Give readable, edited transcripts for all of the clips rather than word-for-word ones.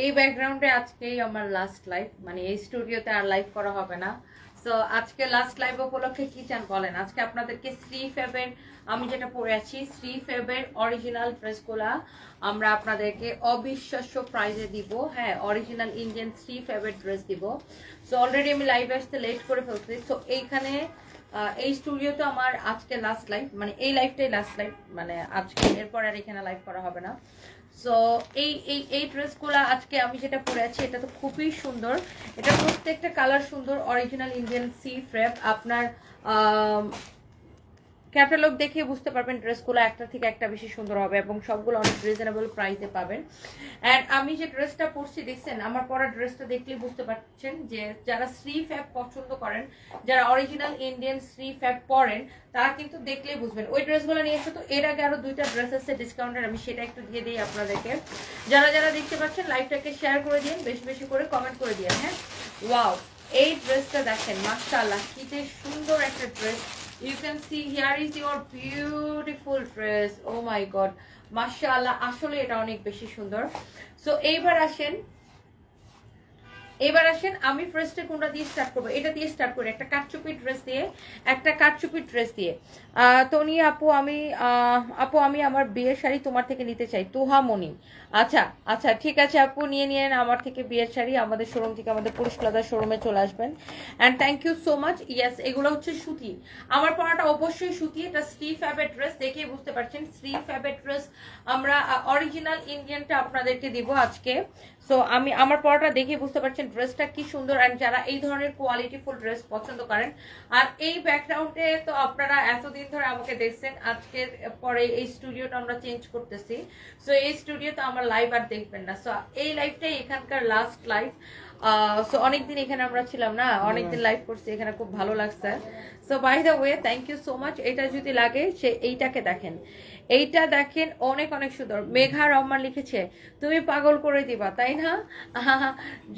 এই ব্যাকগ্রাউন্ডে আজকেই আমার লাস্ট লাইভ, মানে এই স্টুডিওতে আর লাইভ করা হবে না। সো আজকে লাস্ট লাইভ উপলক্ষে কি চান বলেন? আজকে আপনাদেরকে শ্রী ফেবের, আমি যেটা পরে আছি শ্রী ফেবের অরিজিনাল ড্রেসগুলা আমরা আপনাদেরকে অবিশ্বাস্য প্রাইজে দিব। হ্যাঁ, অরিজিনাল ইন্ডিয়ান শ্রী ফেবের ড্রেস দিব। সো অলরেডি আমি লাইভে আসতে লেট করে ফেলছি। সো এইখানে এই স্টুডিওতে আমার আজকে লাস্ট লাইভ, মানে এই লাইভটাই লাস্ট লাইভ, মানে আজকে এরপর আর এখানে লাইভ করা হবে না। সো এই ড্রেসগুলো আজকে আমি যেটা পরে আছি এটা তো খুবই সুন্দর। এটা প্রত্যেকটা কালার সুন্দর, অরিজিনাল ইন্ডিয়ান সি ফ্রেপ। আপনার ক্যাটালগ দেখে বুঝতে পারবেন ড্রেসগুলো একটা থেকে একটা বেশি সুন্দর হবে এবং সবগুলো অনেক রিজনেবল প্রাইসে পাবেন। অ্যান্ড আমি যে ড্রেসটা পরছি দেখছেন, আমার পরা ড্রেসটা দেখলেই বুঝতে পারছেন যে যারা শ্রী ফ্যাব পছন্দ করেন, যারা অরিজিনাল ইন্ডিয়ান শ্রী ফ্যাব পরেন, তারা কিন্তু দেখলেই বুঝবেন। ওই ড্রেসগুলো নিয়ে এসে তো এর আগে আরো 2টা ড্রেস আছে ডিসকাউন্টের, আমি সেটা একটু দিয়ে দিই আপনাদেরকে। যারা যারা দেখতে পাচ্ছেন লাইভটাকে শেয়ার করে দিন, বেশি বেশি করে কমেন্ট করে দিন। হ্যাঁ, ওয়াও, এই ড্রেসটা দেখেন, মাশাআল্লাহ কি যে সুন্দর একটা dress. You can see here is your beautiful dress. Oh my god, mashallah, আসলে এটা অনেক বেশি সুন্দর। সো এবার আসেন আমি ফার্স্টে কোনটা দিয়ে স্টার্ট করব? এটা দিয়ে স্টার্ট করি, একটা কাটচুপি ড্রেস দিয়ে। তনি আপু আমি আমার বিয়ের শাড়ি তোমার থেকে নিতে চাই, তুহা মনি। আচ্ছা আচ্ছা, ঠিক আছে আপু, নিয়ে নিন আমার থেকে বিয়ের শাড়ি। আমাদের শোরুম থেকে, আমাদের পুরুষ প্লাজার শোরুমে চলে আসবেন। And thank you so much. Yes, এগুলো হচ্ছে সুতি। আমার পরাটা অবশ্যই সুতি। এটা শ্রী ফ্যাবের ড্রেস, দেখেই বুঝতে পারছেন শ্রী ফ্যাবের ড্রেস। আমরা অরিজিনাল ইন্ডিয়ানটা আপনাদেরকে দিব আজকে। সো আমার পরাটা দেখে বুঝতে পারছেন ড্রেসটা কি সুন্দর। অ্যান্ড যারা এই ধরনের কোয়ালিটিফুল ড্রেস পছন্দ করেন, আর এই ব্যাকগ্রাউন্ডে তো আপনারা এতদিন ধরে আমাকে দেখছেন, আজকের পরে এই স্টুডিওটা আমরা চেঞ্জ করতেছি। সো এই স্টুডিওতে আমার লাইভ আর দেখবেন না। সো এই লাইভটাই এখানকার লাস্ট লাইভ। সো অনেকদিন এখানে আমরা ছিলাম না, অনেকদিন লাইভ করছি এখানে, খুব ভালো লাগছে। So by the way, thank you so much. এটা যদি লাগে সে এইটাকে দেখেন, এইটা দেখেন, অনেক অনেক সুন্দর। মেঘা রহমান লিখেছে তুমি পাগল করে দিবা, তাই না?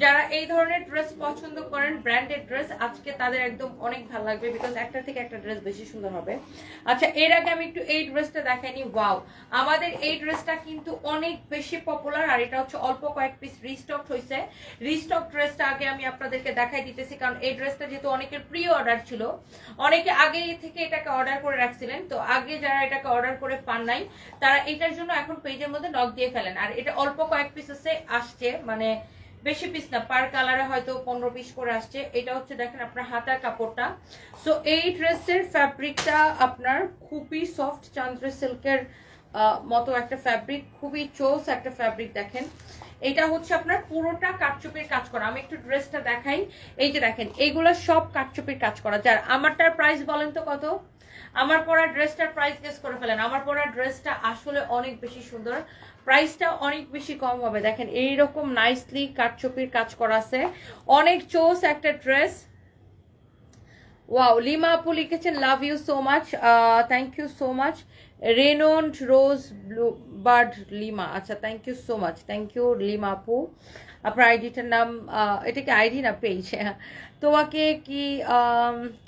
যারা এই ধরনের ড্রেস পছন্দ করেন, ব্র্যান্ডেড ড্রেস, আজকে তাদের একদম অনেক ভালো লাগবে, বিকজ একটা থেকে একটা ড্রেস বেশি সুন্দর হবে। আচ্ছা, এর আগে আমি একটু এই ড্রেসটা দেখাইনি। ওয়াও, আমাদের এই ড্রেসটা কিন্তু অনেক বেশি পপুলার, আর এটা হচ্ছে অল্প কয়েক পিস রিস্টক হয়েছে। রিস্টক ড্রেসটা আগে আমি আপনাদেরকে দেখাই দিতেছি, কারণ এই ড্রেসটা যেহেতু অনেকের প্রি অর্ডার ছিল, অনেকে আগে থেকে এটাকে অর্ডার করে রাখছিলেন। তো আগে যারা এটাকে অর্ডার করে পান নাই, তারা এটার জন্য এখন পেজের মধ্যে নক দিয়ে ফেলেন। আর এটা অল্প কয়েক পিস আসছে, মানে বেশি পিস না, পার কালারে হয়তো 15 পিস করে আসছে। এটা হচ্ছে দেখেন আপনার হাতার কাপড়টা। সো এই ড্রেসের ফ্যাব্রিকটা আপনার খুবই সফট, চান্দ্রা সিল্কের মতো একটা ফ্যাব্রিক, খুবই চোস একটা ফ্যাব্রিক। দেখেন, এটা হচ্ছে আপনার পুরোটা কাটচুপির কাজ করা। আমি একটু ড্রেসটা দেখাই। এই যে দেখেন, এইগুলো সব কাটচুপির কাজ করা। যার আমারটার প্রাইস বলেন তো কত? আমার পরা ড্রেসটার প্রাইস গেস করে ফেলেন। আমার পরা ড্রেসটা আসলে অনেক বেশি সুন্দর, প্রাইসটা অনেক বেশি কম হবে। দেখেন, এইরকম নাইসলি কাটচুপির কাজ করা আছে, অনেক চোস একটা ড্রেস। ওয়াও, লিমা আপু লিখেছেন love you so much, thank you so much. রেনন্ড রোজ ব্লু বার্ড লিমা, আচ্ছা thank you so much, thank you Lima আপু। আপনার আইডিটার নাম, এটা কি আইডি না পেজ? তোমাকে কি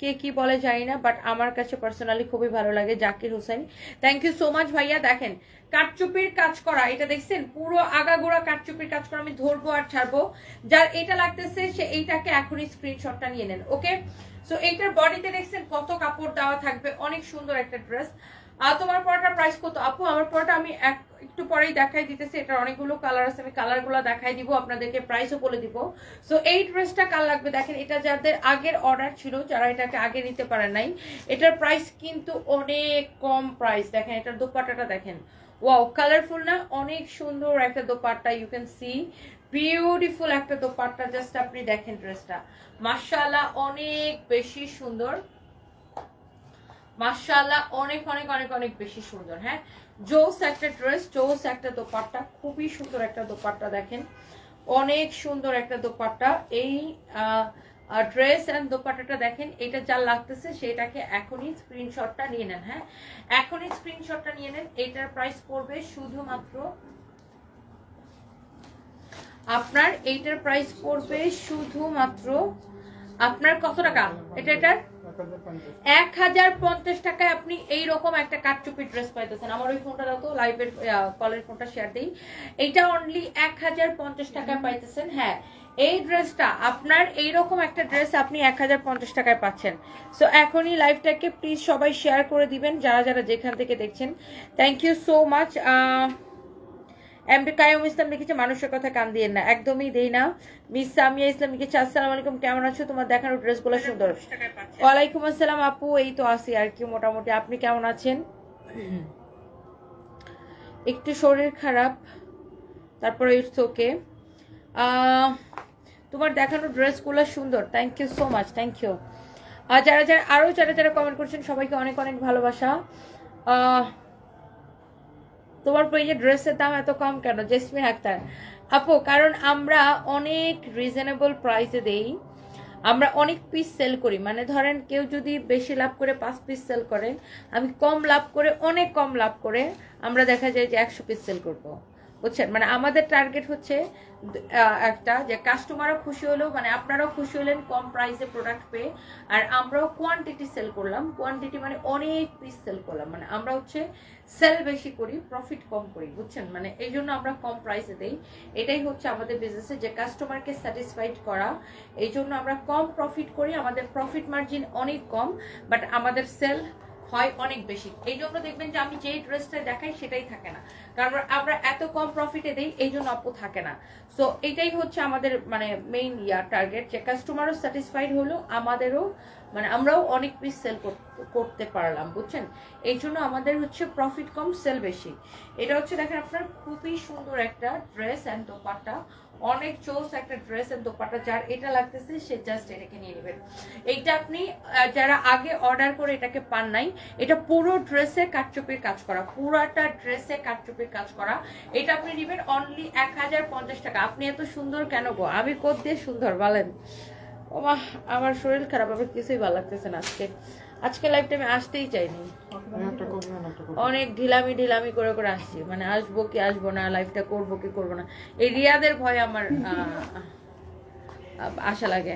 কে কি বলে জানি না, বাট আমার কাছে পার্সোনালি খুবই ভালো লাগে, Zakir Hossain. Thank you so much ভাইয়া। দেখেন, কাটচুপির কাজ করা, এটা দেখছেন পুরো আগাগোড়া কাটচুপির কাজ করা। আমি ধরবো আর ছাড়বো, যার এটা লাগতেছে সে এইটাকে এখনই স্ক্রিনশটটা নিয়ে নেন, ওকে? সো এইটার বডিতে দেখছেন কত কাপড় দেওয়া থাকবে, অনেক সুন্দর একটা ড্রেস। আর তোমার পরাটার প্রাইস কত আপু? আমার পরাটা আমি একটু পরেই দেখাই দিতেছি, এটার অনেকগুলো কালার আছে, আমি কালারগুলো দেখাই দিব, আপনাদেরকে প্রাইসও বলে দিব। সো এই ড্রেসটা কার লাগবে দেখেন, এটা যাদের আগের অর্ডার ছিল, যারা এটাকে আগে নিতে পারেন নাই, এটার প্রাইস কিন্তু অনেক কম প্রাইস। দেখেন, এটার দোপাট্টাটা দেখেন, ওয়াও, কালারফুল না? অনেক সুন্দর একটা dupatta, you can see beautiful একটা দোপাট্টা। জাস্ট আপনি দেখেন ড্রেসটা, মাশাআল্লাহ অনেক বেশি সুন্দর, মাশাআল্লাহ অনেক অনেক অনেক অনেক বেশি সুন্দর। হ্যাঁ, জোস একটা ড্রেস, জোস একটা দোপাট্টা, খুবই সুন্দর একটা দোপাট্টা। দেখেন, অনেক সুন্দর একটা দোপাট্টা। এই ড্রেস এন্ড দোপাট্টাটা দেখেন, এটা যা লাগতেছে সেটাকে এখনই স্ক্রিনশটটা নিয়ে নেন। হ্যাঁ, এখনই স্ক্রিনশটটা নিয়ে নেন। এটার প্রাইস পড়বে শুধুমাত্র আপনার কত টাকা? এটার 1050 টাকায় আপনি এইরকম একটা কাটচুপি ড্রেস পাইতেছেন। আমার ওই ফোনটা দাও তো, লাইভের কলের ফোনটা শেয়ার দিই। এইটা অনলি 1050 টাকায় পাইতেছেন। হ্যাঁ, এই ড্রেসটা আপনার এইরকম একটা ড্রেস আপনি 1050 টাকায় পাচ্ছেন। সো এখনই লাইভটাকে প্লিজ সবাই শেয়ার করে দিবেন যারা যারা যেখান থেকে দেখছেন। Thank you so much. MD Qayum Islam লিখেছে মানুষের কথা কান দিয়ে না, একদমই দেই না। মিস সামিয়া ইসলাম লিখেছে আসসালামু আলাইকুম, কেমন আছো? তোমার দেখানো ড্রেসগুলো সুন্দর। ওয়ালাইকুম আসসালাম আপু, এই তো আছি আর কি মোটামুটি। আপনি কেমন আছেন? একটু শরীর খারাপ, তারপরে ইটস ওকে। তোমার দেখানো ড্রেসগুলো সুন্দর, thank you so much, thank you. আর যারা যারা আরো যারা যারা কমেন্ট করছেন সবাইকে অনেক অনেক ভালোবাসা। তোমার পেজে ড্রেসের দাম এত কম কেন? জেসমিন আক্তার আপু, কারণ আমরা অনেক রিজনেবল প্রাইসে দেই, আমরা অনেক পিস সেল করি। মানে ধরেন কেউ যদি বেশি লাভ করে 5 পিস সেল করে, আমি কম লাভ করে অনেক কম লাভ করে আমরা দেখা যায় যে 100 পিস সেল করবো, বুঝছেন? মানে আমাদের টার্গেট হচ্ছে একটা যে কাস্টমারও খুশি হলো, মানে আপনারাও খুশি হলেন কম প্রাইসে প্রোডাক্ট পেয়ে, আর আমরাও কোয়ান্টিটি সেল করলাম। কোয়ান্টিটি মানে অনেক পিস সেল করলাম, মানে আমরা হচ্ছে সেল বেশি করি, প্রফিট কম করি, বুঝছেন? মানে এই জন্য আমরা কম প্রাইসে দেই। এটাই হচ্ছে আমাদের বিজনেসে যে কাস্টমারকে স্যাটিসফাইড করা। এই জন্য আমরা কম প্রফিট করি, আমাদের প্রফিট মার্জিন অনেক কম, বাট আমাদের সেল হয় অনেক বেশি। এই জন্য দেখবেন যে আমি যেই ড্রেসটা দেখাই সেটাই থাকে না, কারণ আমরা এত কম প্রফিটে দেই, এই জন্য আপু থাকে না। সো এটাই হচ্ছে আমাদের মানে মেইন টার্গেট, যে কাস্টমারও স্যাটিসফাইড হলো, আমাদেরও মানে আমরাও অনেক পিস সেল করতে পারলাম, বুঝছেন? এই জন্য আমাদের হচ্ছে প্রফিট কম, সেল বেশি। এটা হচ্ছে দেখেন আপনার খুবই সুন্দর একটা ড্রেস অ্যান্ড দোপাট্টা, অনেক চোস একটা ড্রেস এন্ড দোপাট্টা। যার এটা লাগতেছে সে জাস্ট এটাকে নিয়ে নেবেন। এইটা আপনি যারা আগে অর্ডার করে এটাকে পান নাই, এটা পুরো ড্রেসে কাটচুপির কাজ করা, পুরাটা ড্রেসে কাটচুপির কাজ করা। এটা আপনি নেবেন অনলি 1050 টাকা। আপনি এত সুন্দর কেন গো? আমি কোথ দিয়ে সুন্দর বলেন? ওমা, আমার শরীর খারাপ, আমার কিছুই ভালো লাগতেছে না আজকে। আজকে লাইভটা আমি আসতেই চাইনি, অনেক ঢিলামি ঢিলামি করে করে আসছি। মানে আসবো কি আসবো না, লাইভটা করবো কি করবো না, এই রিয়াদের ভয় আমার আশা লাগে।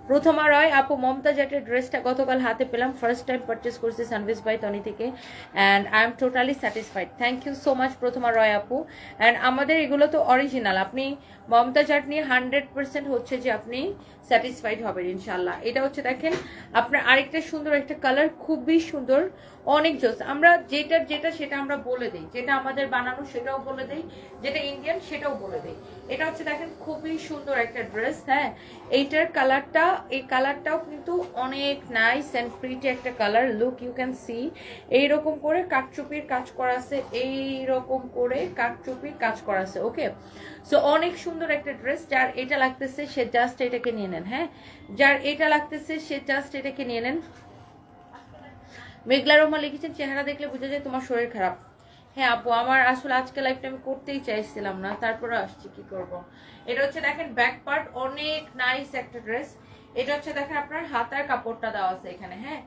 প্রথমা রয় আপু, মমতা জাটের ড্রেসটা গতকাল হাতে পেলাম, ফার্স্ট টাইম পারচেস করছি সানভিস বাই তনি থেকে, and I am totally satisfied. Thank you so much Prothoma Roy আপু। অ্যান্ড আমাদের এগুলো তো অরিজিনাল, আপনি মমতা জাট নিয়ে 100% হচ্ছে যে আপনি স্যাটিসফাইড হবেন ইনশাল্লাহ। এটা হচ্ছে দেখেন আপনার আরেকটা সুন্দর একটা কালার, খুবই সুন্দর, অনেক জোস। আমরা যেটা সেটা আমরা বলে দিই, যেটা আমাদের বানানো সেটাও বলে দিই, যেটা ইন্ডিয়ান সেটাও বলে দিই। এটা হচ্ছে দেখেন খুবই সুন্দর একটা ড্রেস। হ্যাঁ, এইটার কালারটা, এই কালারটাও কিন্তু অনেক নাইস অ্যান্ড প্রিটি একটা colour. Look, you can see এইরকম করে কাটচুপির কাজ করা আছে, এইরকম করে কাটচুপির কাজ করা আছে। ওকে, সো অনেক সুন্দর একটা ড্রেস। যার এটা লাগতেছে সে জাস্ট এটাকে নিয়ে নেন। হ্যাঁ, যার এটা লাগতেছে সে জাস্ট এটাকে নিয়ে নেন। মেঘলা রহমান লিখেছেন চেহারা দেখলে বোঝা যায় তোমার শরীর খারাপ। হ্যাঁ আপু, আমার আসলে আজকে লাইফটা আমি করতেই চাইছিলাম না, তারপরে আসছি, কি করব। এটা হচ্ছে দেখেন ব্যাক পার্ট, অনেক নাইস একটা ড্রেস। এটা হচ্ছে দেখেন আপনার হাতার কাপড়টা দেওয়া আছে এখানে। হ্যাঁ,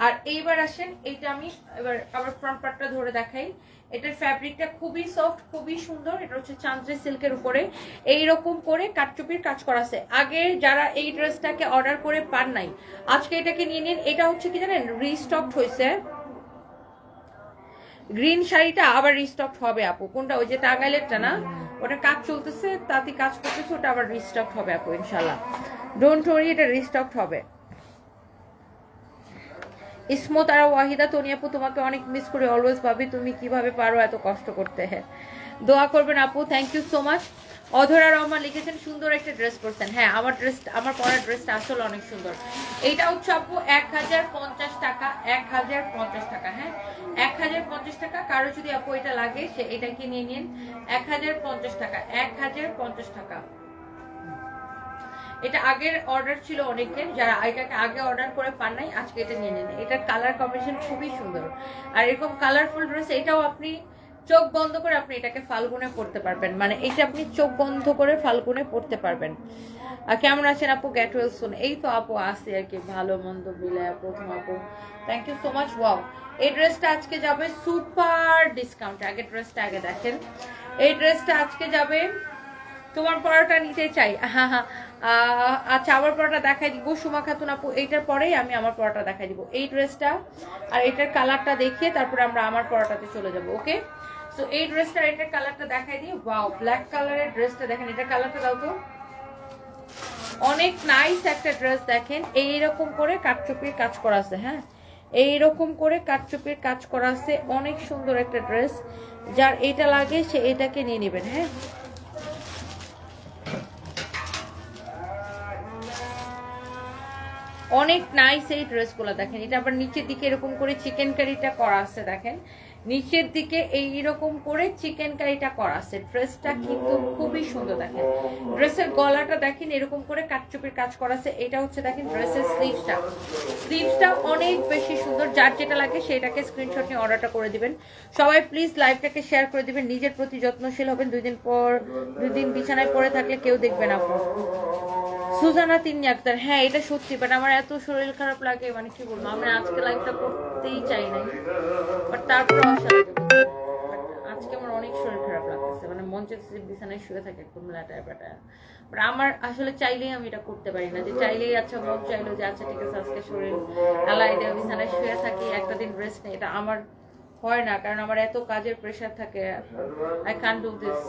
আর এইবার আসেন, এইটা আমি এবার আবার ফ্রন্ট পার্টটা ধরে দেখাই। এটার ফ্যাব্রিকটা খুবই সফট, খুবই সুন্দর। এটা হচ্ছে চান্দ্রি সিল্কের উপরে এইরকম করে কাটচুপির কাজ করা আছে। আগে যারা এই ড্রেসটাকে অর্ডার করে পান নাই, আজকে এটাকে নিয়ে নিন। এটা হচ্ছে কি জানেন, রিস্টক হয়েছে। গ্রিন শাড়িটা আবার রিস্টক হবে আপু। কোনটা? ওই যে টাঙ্গাইলেরটা না, ওটা কাজ চলতেছে, তাতে কাজ করতেছে, ওটা আবার রিস্টক হবে আপু ইনশাল্লাহ। ডোন্ট ওয়ারি, এটা রিস্টক হবে। ইসমত আর ওয়াহিদা, তনি আপু তোমাকে অনেক মিস করি, অলওয়েজ ভাবি তুমি কিভাবে পারো এত কষ্ট করতে। হ্যাঁ, দোয়া করবেন আপু, থ্যাংক ইউ সো মাচ। অধরা রহমান লিখেছেন সুন্দর একটা ড্রেস পরছেন। হ্যাঁ, আমার ড্রেসটা, আমার পরার ড্রেসটা আসলে অনেক সুন্দর। এইটা হচ্ছে আপু 1050 টাকা, 1050 টাকা। হ্যাঁ, 1050 টাকা। কারো যদি আপু এটা লাগে সে এটা কি নিয়ে নিন, 1050 টাকা, 1050 টাকা। এটা আগের অর্ডার ছিল অনেকের, যারা এটাকে আগে অর্ডার করে পান নাই, আজকে এটা নিয়ে নেন। এটার কালার কম্বিনেশন খুবই সুন্দর, আর এরকম কালারফুল ড্রেস এটাও আপনি চোখ বন্ধ করে আপনি এটাকে ফাল্গুনে পড়তে পারবেন। মানে এটা আপনি চোখ বন্ধ করে ফাল্গুনে পড়তে পারবেন। কেমন আছেন আপু? Get well soon. এই তো আপু আসি আর কি, ভালো মন্দ মিলায়। প্রথম আপু thank you so much. Wow, এই ড্রেসটা আজকে যাবে সুপার ডিসকাউন্ট। আগে ড্রেসটা আগে দেখেন, এই ড্রেসটা আজকে যাবে তোমার পরোটা নিতে চাই। হ্যাঁ হ্যাঁ, আচ্ছা আমার পরোটা দেখাই দিব সুমা খাতুন আপু, এইটার পরেই আমি আমার পরোটা দেখাই দিব, এই ড্রেসটা আর এটার কালারটা দেখিয়ে তারপরে আমরা আমার পরোটাতে চলে যাব। ওকে, সো এই ড্রেসটা এটার কালারটা দেখাই দিই। ওয়াও, ব্ল্যাক কালারের ড্রেসটা দেখেন, এটার কালারটা দাও তো। অনেক নাইস একটা ড্রেস দেখেন, এইরকম করে কাটচুপির কাজ করা আছে। হ্যাঁ, এইরকম করে কাটচুপির কাজ করা আছে, অনেক সুন্দর একটা ড্রেস। যার এটা লাগে সে এটাকে নিয়ে নেবেন। হ্যাঁ, অনেক নাইস এই ড্রেসগুলো দেখেন। এটা আবার নিচের দিকে এরকম করে চিকেন কারিটা করা আছে, দেখেন নিচের দিকে এইরকম করে চিকেন কারিটা করা আছে। ড্রেসটা কিন্তু খুবই সুন্দর দেখেন। ড্রেসের গলাটা দেখেন এরকম করে কাটচুপির কাজ করা আছে। এটা হচ্ছে দেখেন ড্রেসের স্লিভসটা, স্লিভসটা অনেক বেশি সুন্দর। যার যেটা লাগে সেটাকে স্ক্রিনশট নিয়ে অর্ডারটা করে দিবেন। সবাই প্লিজ লাইভটাকে শেয়ার করে দিবেন। নিজের প্রতি যত্নশীল হবেন। 2 দিন পর 2 দিন বিছানায় পড়ে থাকলে কেউ দেখবে না আপু। সুজানা তিন্নি আক্তার, হ্যাঁ এটা সত্যি, বাট আমার এত শরীর খারাপ লাগে, মানে কি বলবো, আমি আজকে লাইভটা করতেই চাই নাই, বাট তারপরে আজকে আমার অনেক শরীর খারাপ লাগতেছে, মানে মন চাইছে বিছানায় শুয়ে থাকে একদম ল্যাটায় প্যাটায়। বাট আমার আসলে চাইলেই আমি এটা করতে পারি না, যে চাইলেই আচ্ছা মন চাইলো যে আচ্ছা ঠিক আছে আজকে শরীর এলাই দেওয়া বিছানায় শুয়ে থাকি, একটা দিন রেস্ট নেই, এটা আমার হয় না, কারণ আমার এত কাজের প্রেশার থাকে। I can do this.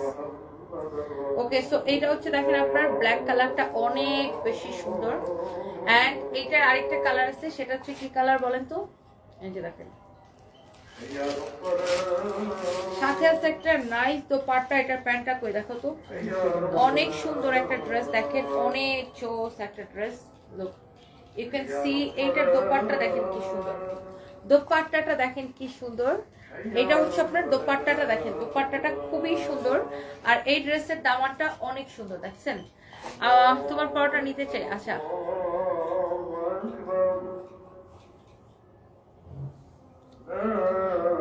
Okay, so এইটা হচ্ছে দেখেন আপনার ব্ল্যাক কালারটা অনেক বেশি সুন্দর। এন্ড এইটার আরেকটা কালার আছে, সেটা হচ্ছে কি কালার বলেন তো? এই যে দেখেন সাথে আছে একটা নাইস দোপাট্টা। এটার প্যান্টটা কই দেখো তো, অনেক সুন্দর একটা ড্রেস দেখেন, অনেক চোস একটা dress. Look, you can see এইটার দোপাট্টা দেখেন কি সুন্দর, দোপাট্টাটা দেখেন কি সুন্দর। এটা হচ্ছে আপনার দোপাট্টাটা দেখেন, দোপাট্টাটা খুবই সুন্দর। আর এই ড্রেসের দামানটা অনেক সুন্দর দেখছেন। তোমার পরোটা নিতে চাই। আচ্ছা,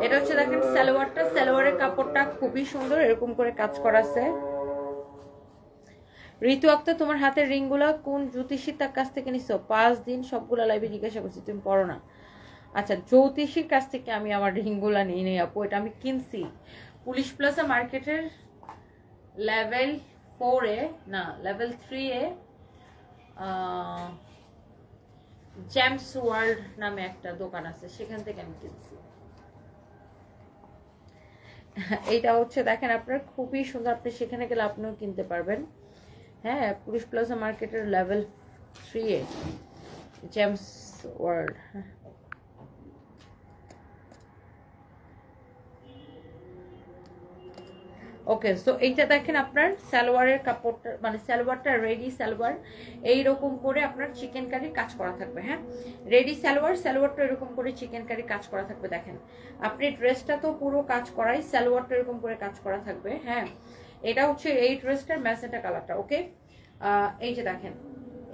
এটা হচ্ছে দেখেন সালোয়ারটা, সালোয়ারের কাপড়টা খুবই সুন্দর, এরকম করে কাজ করা আছে। ঋতু আক্তার, তোমার হাতের রিংগুলা কোন জ্যোতিষী তার কাছ থেকে নিছো? 5 দিন সবগুলা লাইভে জিজ্ঞাসা করছি, তুমি পড়ো না। আচ্ছা, জ্যোতিষীর কাছ থেকে আমি আমার রিংগুলা নিয়ে নেই আপু, এটা আমি কিনছি পুলিশ প্লাজা মার্কেটের লেভেল 4-এ, না লেভেল 3-এ, জেমস ওয়ার্ল্ড নামে একটা দোকান আছে, সেখান থেকে আমি কিনছি। এইটা হচ্ছে দেখেন আপনার খুবই সুন্দর, আপনি সেখানে গেলে আপনিও কিনতে পারবেন। হ্যাঁ, পুলিশ প্লাজা মার্কেটের লেভেল 3-এ জেমস ওয়ার্ল্ড। ওকে, সো এইটা দেখেন আপনার সালোয়ারের কাপড়টা, মানে সালোয়ারটা রেডি সালোয়ার, এইরকম করে আপনার চিকেন কারি কাজ করা থাকবে। হ্যাঁ, রেডি সালোয়ার, সালোয়ারটা এরকম করে চিকেন কারি কাজ করা থাকবে। দেখেন আপনি ড্রেসটা তো পুরো কাজ করাই, সালোয়ারটা এরকম করে কাজ করা থাকবে। হ্যাঁ, এটা হচ্ছে এই ড্রেসটার ম্যাজেন্টা কালারটা। ওকে, এই যে দেখেন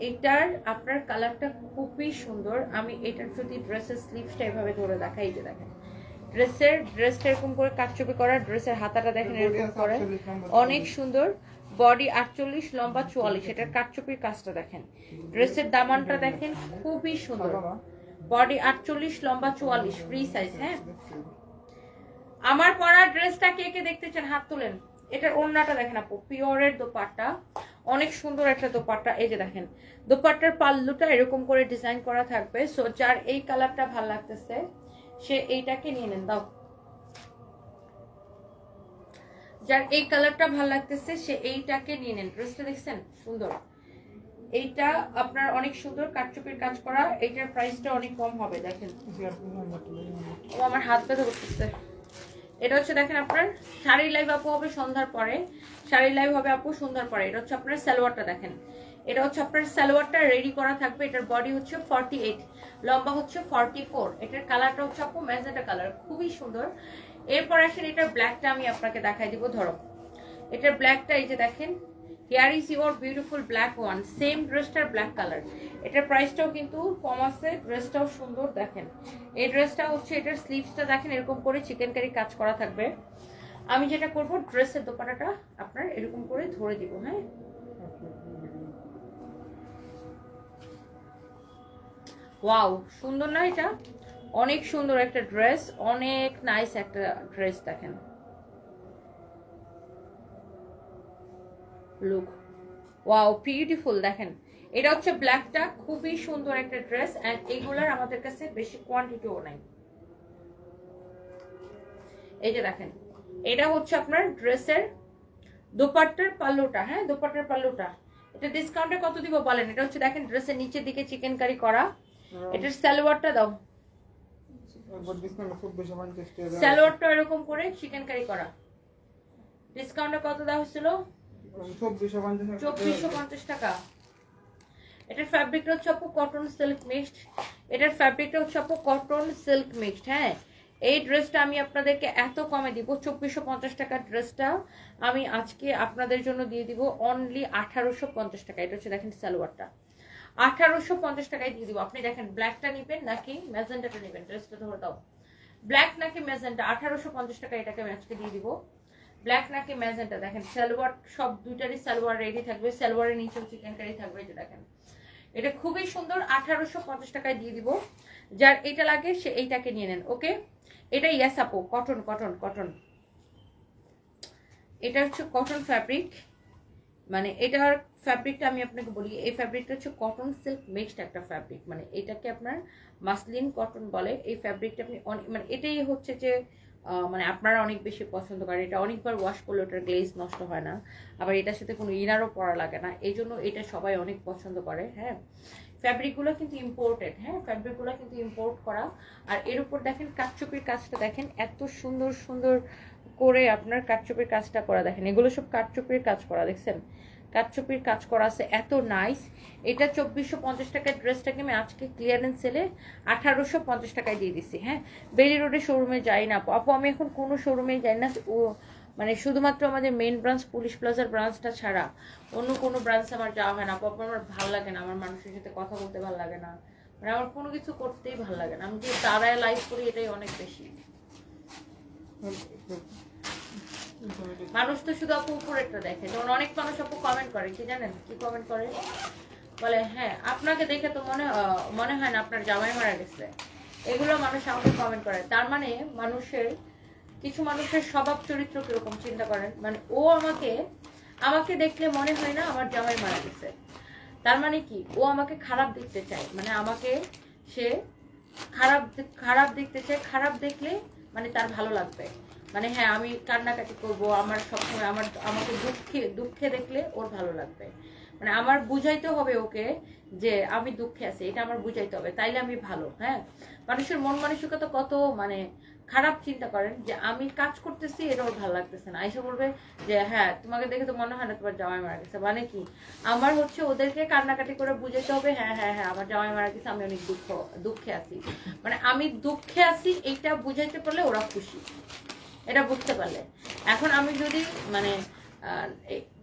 এটার আপনার কালারটা খুবই সুন্দর। আমি এটার যদি ড্রেসের স্লিভসটা এভাবে ধরে দেখাই, এই যে দেখেন ড্রেসটা এরকম করে কাটচুপি করা, ড্রেসের হাতাটা দেখেন এরকম করে অনেক সুন্দর। বডি 48, লম্বা 44, এটার কাটচুপির কাজটা দেখেন। ড্রেসের দামানটা দেখেন খুবই সুন্দর, বডি 48, লম্বা 44, ফ্রি সাইজ। হ্যাঁ, আমার পরা ড্রেসটা কে কে দেখতে চান হাত তোলেন। এটার ওড়নাটা দেখেন আপু, পিওরের দোপাট্টা, অনেক সুন্দর একটা দোপাট্টা। এই যে দেখেন দোপাট্টার পাল্লুটা এরকম করে ডিজাইন করা থাকবে। সো যার এই কালারটা ভাল লাগতেছে সে এইটাকে নিয়ে নেন। দাও, যার এই কালারটা ভাল লাগতেছে সে এইটাকে নিয়ে নেন। ড্রেসটা দেখছেন সুন্দর, এইটা আপনার অনেক সুন্দর কাটচুপির কাজ করা। এইটার প্রাইসটা অনেক কম হবে। দেখেন ও আমার হাত ব্যথা করতেছে। এটা হচ্ছে দেখেন আপনার শাড়ির লাইভ আপু হবে সন্ধ্যার পরে, শাড়ির লাইভ হবে আপু সন্ধ্যার পরে। এটা হচ্ছে আপনার সালোয়ারটা দেখেন, এটা হচ্ছে আপনার সালোয়ারটা রেডি করা থাকবে। এটার বডি হচ্ছে 48, লম্বা হচ্ছে 44। এটার কালারটা হচ্ছে আপু ম্যাজেন্টা কালার, খুবই সুন্দর। এরপর আসেন এটার ব্ল্যাকটা আমি আপনাকে দেখাই দিব। ধরো এটার ব্ল্যাকটা, এই যে দেখেন, here is your beautiful black one, same ড্রেসটার ব্ল্যাক কালার। এটার প্রাইসটাও কিন্তু কম আছে, ড্রেসটাও সুন্দর। দেখেন এই ড্রেসটা হচ্ছে, এটার স্লিভসটা দেখেন এরকম করে চিকেন কারি কাজ করা থাকবে। আমি যেটা করব, ড্রেসের দোপাট্টাটা আপনার এরকম করে ধরে দিব। হ্যাঁ, ওয়াও, সুন্দর না? এটা অনেক সুন্দর একটা ড্রেস, অনেক নাইস একটা ড্রেস। দেখেন লুক, ওয়াও বিউটিফুল। দেখেন এটা হচ্ছে ব্ল্যাকটা, খুবই সুন্দর একটা ড্রেস। এন্ড এগুলার আমাদের কাছে বেশি কোয়ান্টিটিও নাই। এই যে দেখেন, এটা হচ্ছে আপনার ড্রেসের দোপাট্টার পাল্লুটা। হ্যাঁ, দোপাট্টার পাল্লুটা। এটা ডিসকাউন্টে কত দিব বলেন? এটা হচ্ছে দেখেন ড্রেসের নিচের দিকে চিকেন কারি করা। এটার সালোয়ারটা দাও, সালোয়ারটা এরকম করে চিকেন কারি করা। ডিসকাউন্টে কত দেওয়া হয়েছিল? 2450 টাকা। এটার ফ্যাব্রিকটা হচ্ছে আপু কটন সিল্ক মিক্সড। এটার ফ্যাব্রিকটা হচ্ছে আপু কটন সিল্ক মিক্সড। হ্যাঁ, এই ড্রেসটা আমি আপনাদেরকে এত কমে দিব, 2450 টাকার ড্রেসটা আমি আজকে আপনাদের জন্য দিয়ে দিব অনলি 1850 টাকা। এটা হচ্ছে দেখেন সালোয়ারটা 1850 টাকায় দিয়ে দিব। আপনি দেখেন ব্ল্যাকটা নিবেন নাকি ম্যাজেন্টাটা নিবেন? ড্রেসটা ধরে দাও, ব্ল্যাক নাকি ম্যাজেন্টা? 1850 টাকা এটাকে আমি আজকে দিয়ে দিব। ব্ল্যাক নাকি ম্যাজেন্টা? দেখেন সালোয়ার সব দুইটারই সালোয়ার রেডি থাকবে, সালোয়ারের নিচেও চিকেন কারি থাকবে। এটা দেখেন, এটা খুবই সুন্দর। 1850 টাকায় দিয়ে দিব। যার এটা লাগে সে এইটাকে নিয়ে নেন। ওকে, এটা ইয়াস আপু কটন কটন কটন। এটা হচ্ছে কটন ফ্যাব্রিক, মানে এটার ফ্যাব্রিকটা আমি আপনাকে বলি, এই ফ্যাব্রিকটা হচ্ছে কটন সিল্ক মিক্সড একটা ফ্যাব্রিক। মানে এটাকে আপনার মাসলিন কটন বলে। এই ফ্যাব্রিকটা আপনি মানে এটাই হচ্ছে যে মানে আপনারা অনেক বেশি পছন্দ করেন। এটা অনেকবার ওয়াশ করলে ওটার গ্লেজ নষ্ট হয় না, আবার এটার সাথে কোনো ইনারও পরা লাগে না, এই জন্য এটা সবাই অনেক পছন্দ করে। হ্যাঁ, ফ্যাব্রিকগুলো কিন্তু ইম্পোর্টেড। হ্যাঁ, ফ্যাব্রিকগুলো কিন্তু ইম্পোর্ট করা। আর এর উপর দেখেন কাটচুপির কাজটা দেখেন, এত সুন্দর সুন্দর করে আপনার কাটচুপির কাজটা করা। দেখেন এগুলো সব কাটচুপির কাজ করা, দেখছেন কাটচুপির কাজ করা আছে, এত নাইস। এটা 2450 টাকার ড্রেসটাকে আমি আজকে ক্লিয়ারেন্স সেলে 1850 টাকায় দিয়ে দিচ্ছি। হ্যাঁ, বেরি রোডের শোরুমে যাই না আপু, আমি এখন কোনো শোরুমে যাই না। ও মানে শুধুমাত্র আমাদের মেন ব্রাঞ্চ পুলিশ প্লাজার ব্রাঞ্চটা ছাড়া অন্য কোনো ব্রাঞ্চে আমার যাওয়া হয় না আপু। আমার ভালো লাগে না, আমার মানুষের সাথে কথা বলতে ভালো লাগে না, মানে আমার কোনো কিছু করতেই ভালো লাগে না। আমি যে দাঁড়ায় লাইভ করি এটাই অনেক বেশি। মানুষ তো শুধু আপু উপরেরটা দেখে। যেমন অনেক মানুষ আপু কমেন্ট করে, কি জানেন কি কমেন্ট করে? বলে হ্যাঁ আপনাকে দেখে তো মনে হয় না আপনার জামাই মারা গেছে। এগুলো মানুষ আমাকে কমেন্ট করে। তার মানে মানুষের কিছু মানুষের স্বভাব চরিত্র কিরকম চিন্তা করেন। মানে ও আমাকে দেখলে মনে হয় না আমার জামাই মারা গেছে। তার মানে কি, ও আমাকে খারাপ দেখতে চায়, মানে আমাকে সে খারাপ দেখতে চায়। খারাপ দেখলে মানে তার ভালো লাগবে, মানে হ্যাঁ আমি কান্নাকাটি করব, আমার সবসময় আমাকে দুঃখে দেখলে ওর ভালো লাগবে। মানে আমার বুঝাইতে হবে ওকে যে আমি দুঃখে আছি, এটা আমার বুঝাইতে হবে, তাইলে আমি ভালো। হ্যাঁ, মানুষের মন মানসিকতা কত মানে খারাপ চিন্তা করেন যে আমি কাজ করতেছি এটা ওর ভালো লাগতেছে না, এসে বলবে যে হ্যাঁ তোমাকে দেখে তো মনে হয় না তোমার জামাই মারা গেছে। মানে কি, আমার হচ্ছে ওদেরকে কান্নাকাটি করে বুঝাইতে হবে হ্যাঁ হ্যাঁ হ্যাঁ আমার জামাই মারা গেছে, আমি অনেক দুঃখে আছি। মানে আমি দুঃখে আছি এইটা বুঝাইতে পারলে ওরা খুশি, এটা বুঝতে পারলে। এখন আমি যদি মানে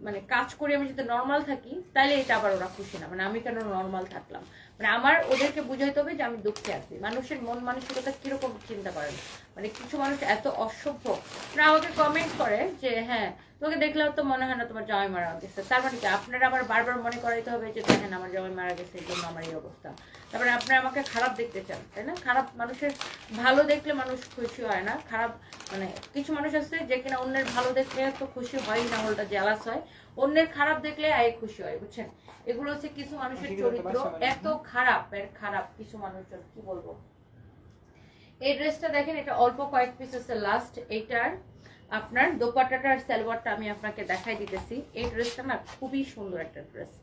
মানে কাজ করি, আমি যদি নর্মাল থাকি তাহলে এটা আবার ওরা খুশি না, মানে আমি কেন নর্মাল থাকলাম। মানে আমার ওদেরকে বুঝাইতে হবে যে আমি দুঃখে আছি। মানুষের মন মানসিকতা কিরকম চিন্তা করেন, মানে কিছু মানুষ এত অসভ্য না, আমাকে কমেন্ট করে যে হ্যাঁ তোকে দেখলেও তো মনে হয় না তোমার জামাই মারা গেছে। তার মানে কি, আপনারা আবার বারবার মনে করাইতে হবে যে দেখেন আমার জামাই মারা গেছে এই জন্য আমার এই অবস্থা। তারপরে আপনারা আমাকে খারাপ দেখতে চান, তাই না? খারাপ মানুষের ভালো দেখলে মানুষ খুশি হয় না। খারাপ মানে কিছু মানুষ আছে যে কিনা অন্যের ভালো দেখলে তো খুশি হয় না, উল্টা জেলাস হয়, অন্যের খারাপ দেখলে আয় খুশি হয়, বুঝছেন? এগুলো হচ্ছে কিছু মানুষের চরিত্র, এত খারাপ খারাপ কিছু মানুষজন, কি বলবো। এই ড্রেসটা দেখেন, এটা অল্প কয়েক পিস আছে লাস্ট। এইটার আপনার দোপাট্টাটার সালোয়ারটা আমি আপনাকে দেখাই দিতেছি। এই ড্রেসটা না খুবই সুন্দর একটা ড্রেস,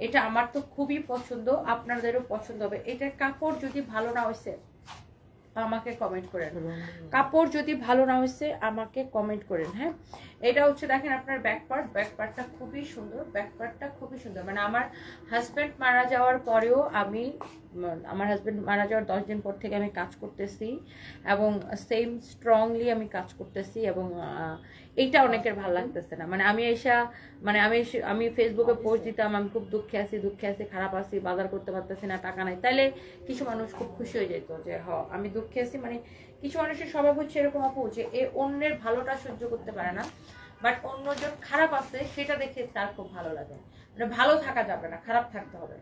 এটা আমার তো খুবই পছন্দ, আপনাদেরও পছন্দ হবে। এটার কাপড় যদি ভালো না হয়েছে আমাকে কমেন্ট করেন, কাপড় যদি ভালো না হয়েছে আমাকে কমেন্ট করেন। হ্যাঁ, এটা হচ্ছে দেখেন আপনার ব্যাকপার্টটা খুবই সুন্দর, ব্যাকপার্টটা খুবই সুন্দর। মানে আমার হাজব্যান্ড মারা যাওয়ার পরেও আমার হাজব্যান্ড মারা যাওয়ার 10 দিন পর থেকে আমি কাজ করতেছি এবং সেম স্ট্রংলি আমি কাজ করতেছি, এবং এইটা অনেকের ভালো লাগতেছে না। মানে আমি ফেসবুকে পোস্ট দিতাম আমি খুব দুঃখে আছি খারাপ আছি, বাজার করতে পারতেছি না, টাকা নাই, তাইলে কিছু মানুষ খুব খুশি হয়ে যেত যে আমি দুঃখে আছি। মানে কিছু মানুষের স্বভাব হচ্ছে এরকম আপু যে অন্যের ভালোটা সহ্য করতে পারে না, বাট অন্যজন খারাপ আছে সেটা দেখে তার খুব ভালো লাগে। মানে ভালো থাকা যাবে না, খারাপ থাকতে হবে।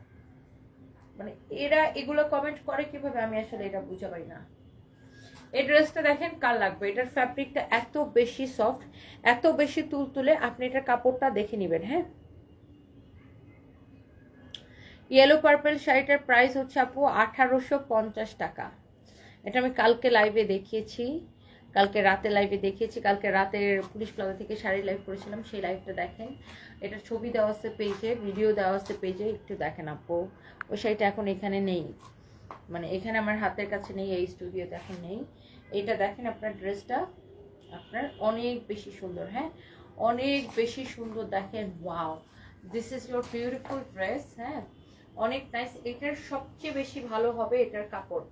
মানে এরা এগুলো কমেন্ট করে কিভাবে আমি আসলে এটা বুঝতে পারি না। এই ড্রেসটা দেখেন কার লাগবে, এটার ফ্যাব্রিকটা এত বেশি সফট, এত বেশি তুলতুলে, আপনি এটার কাপড়টা দেখে নেবেন। হ্যাঁ, ইয়েলো পার্পল শাড়িটার প্রাইস হচ্ছে আপু 1850 টাকা। এটা আমি কালকে লাইভে দেখিয়েছি, কালকে রাতে লাইভে দেখিয়েছি, কালকে রাতের পুলিশ প্লাজা থেকে শাড়ি লাইভ করেছিলাম, সেই লাইভটা দেখেন। এটা ছবি দেওয়া আছে পেজে, ভিডিও দেওয়া আছে পেজে, একটু দেখেন আপু। ওই শাড়িটা এখন এখানে নেই, মানে এখানে আমার হাতের কাছে নেই, এই স্টুডিওতে এখন নেই। এইটা দেখেন, আপনার ড্রেসটা আপনার অনেক বেশি সুন্দর। হ্যাঁ, অনেক বেশি সুন্দর, দেখেন। Wow, this is your beautiful dress. হ্যাঁ, অনেক নাইস। এটার সবচেয়ে বেশি ভালো হবে এটার কাপড়।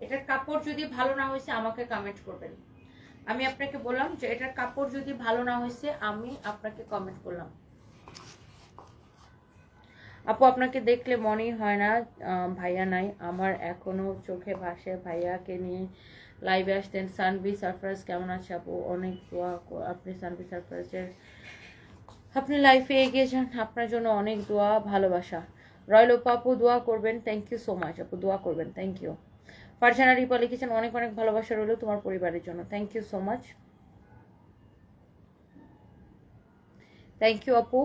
এটার কাপড় যদি ভালো না হয়েছে আমাকে কমেন্ট করবেন। আমি আপনাকে বললাম যে এটার কাপড় যদি ভালো না হয়েছে আমি আপনাকে কমেন্ট করলাম। আপু আপনাকে দেখলে মনেই হয় না ভাইয়া নাই, আমার এখনো চোখে ভাসে ভাইয়াকে নিয়ে লাইভে আসতেন। সানভি সারফরাজ কেমন আছে আপু? অনেক দোয়া, আপনি সানভি সারফরাজের আপনি লাইফে এগিয়ে যান, আপনার জন্য অনেক দোয়া ভালোবাসা রইল। আপু দোয়া করবেন, থ্যাংক ইউ সো মাচ আপু, দোয়া করবেন, থ্যাংক ইউ। ফারজানা রিপা লিখেছেন অনেক অনেক ভালোবাসা রইল তোমার পরিবারের জন্য, thank you so much, thank you আপু।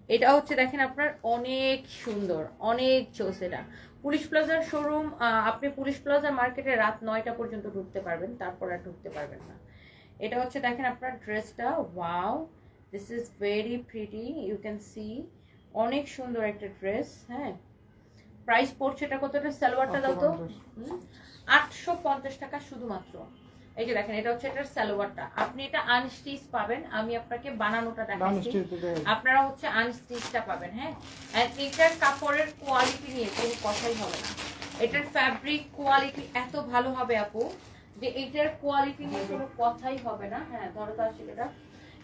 এটা হচ্ছে দেখেন আপনার অনেক সুন্দর, অনেক জোস। এটা পুলিশ প্লাজার শোরুম, আপনি পুলিশ প্লাজা মার্কেটে রাত 9টা পর্যন্ত ঢুকতে পারবেন, তারপর আর ঢুকতে পারবেন না। এটা হচ্ছে দেখেন আপনার ড্রেসটা, wow, this is very pretty, you can see, অনেক সুন্দর একটা ড্রেস। হ্যাঁ, প্রাইস পড়ছে এটা কতটা? সালোয়ারটা দাও তো। 850 টাকা শুধুমাত্র। এই যে দেখেন, এটা হচ্ছে এটার সালোয়ারটা, আপনি এটা আনস্টিচ পাবেন, আমি আপনাকে বানানোটা দেখাচ্ছি, আপনারা হচ্ছে আনস্টিচটা পাবেন। হ্যাঁ, এন্ড এটার কাপড়ের কোয়ালিটি নিয়ে কোনো কথাই হবে না, এটার ফ্যাব্রিক কোয়ালিটি এত ভালো হবে আপু যে এটার কোয়ালিটি নিয়ে কোনো কথাই হবে না। হ্যাঁ, ধরো তো আসলে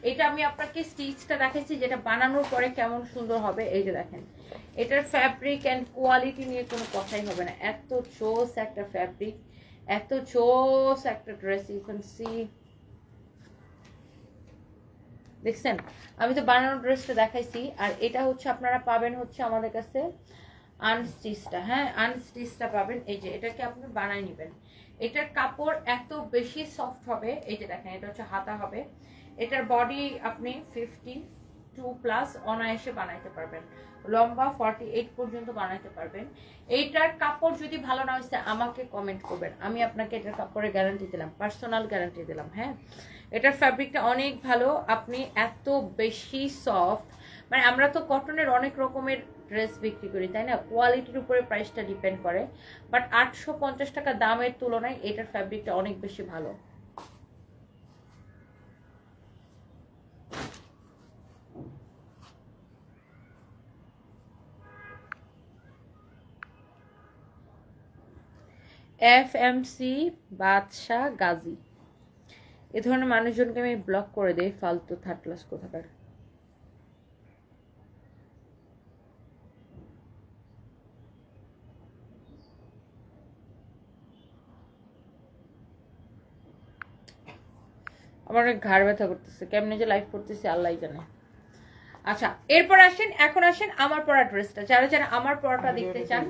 এটা আমি আপনাকে স্টিচটা দেখাচ্ছি, যেটা বানানোর পরে কেমন সুন্দর হবে। এই যে দেখেন, এটার ফ্যাব্রিক এন্ড কোয়ালিটি নিয়ে কোনো কথাই হবে না, এত জোস একটা ফ্যাব্রিক, এত জোস একটা ড্রেস, ইউ ক্যান সি। দেখছেন, আমি তো বানানোর ড্রেসটা দেখাইছি, আর এটা হচ্ছে আপনারা পাবেন হচ্ছে আমাদের কাছে আনস্টিচটা। হ্যাঁ, আনস্টিচটা পাবেন। এই যে এটাকে আপনি বানাই নেবেন, এটার কাপড় এত বেশি সফট হবে। এই যে দেখেন, এটা হচ্ছে হাতা হবে, এটার বডি আপনি 52+ অনায়াসে বানাইতে পারবেন, লম্বা 48 পর্যন্ত বানাইতে পারবেন। এইটার কাপড় যদি ভালো না হয়েছে আমাকে কমেন্ট করবেন, আমি আপনাকে এটার কাপড়ের গ্যারান্টি দিলাম, পার্সোনাল গ্যারান্টি দিলাম। হ্যাঁ, এটার ফ্যাব্রিকটা অনেক ভালো, আপনি এত বেশি সফট, মানে আমরা তো কটনের অনেক রকমের ড্রেস বিক্রি করি তাই না, কোয়ালিটির উপরে প্রাইসটা ডিপেন্ড করে, বাট 850 টাকা দামের তুলনায় এটার ফ্যাব্রিকটা অনেক বেশি ভালো। FMC বাদশা গাজী, এ ধরনের মানুষজনকে আমি ব্লক করে দেই, ফালতু থার্ড ক্লাস কোথাকার। আমার অনেক ঘাড় ব্যথা করতেছে, কেমনে যে লাইভ করতেছে আল্লাহ জানে। আচ্ছা, এরপর আসেন, এখন আসেন আমার পরা ড্রেসটা, যারা যারা আমার পরাটা দেখতে চান,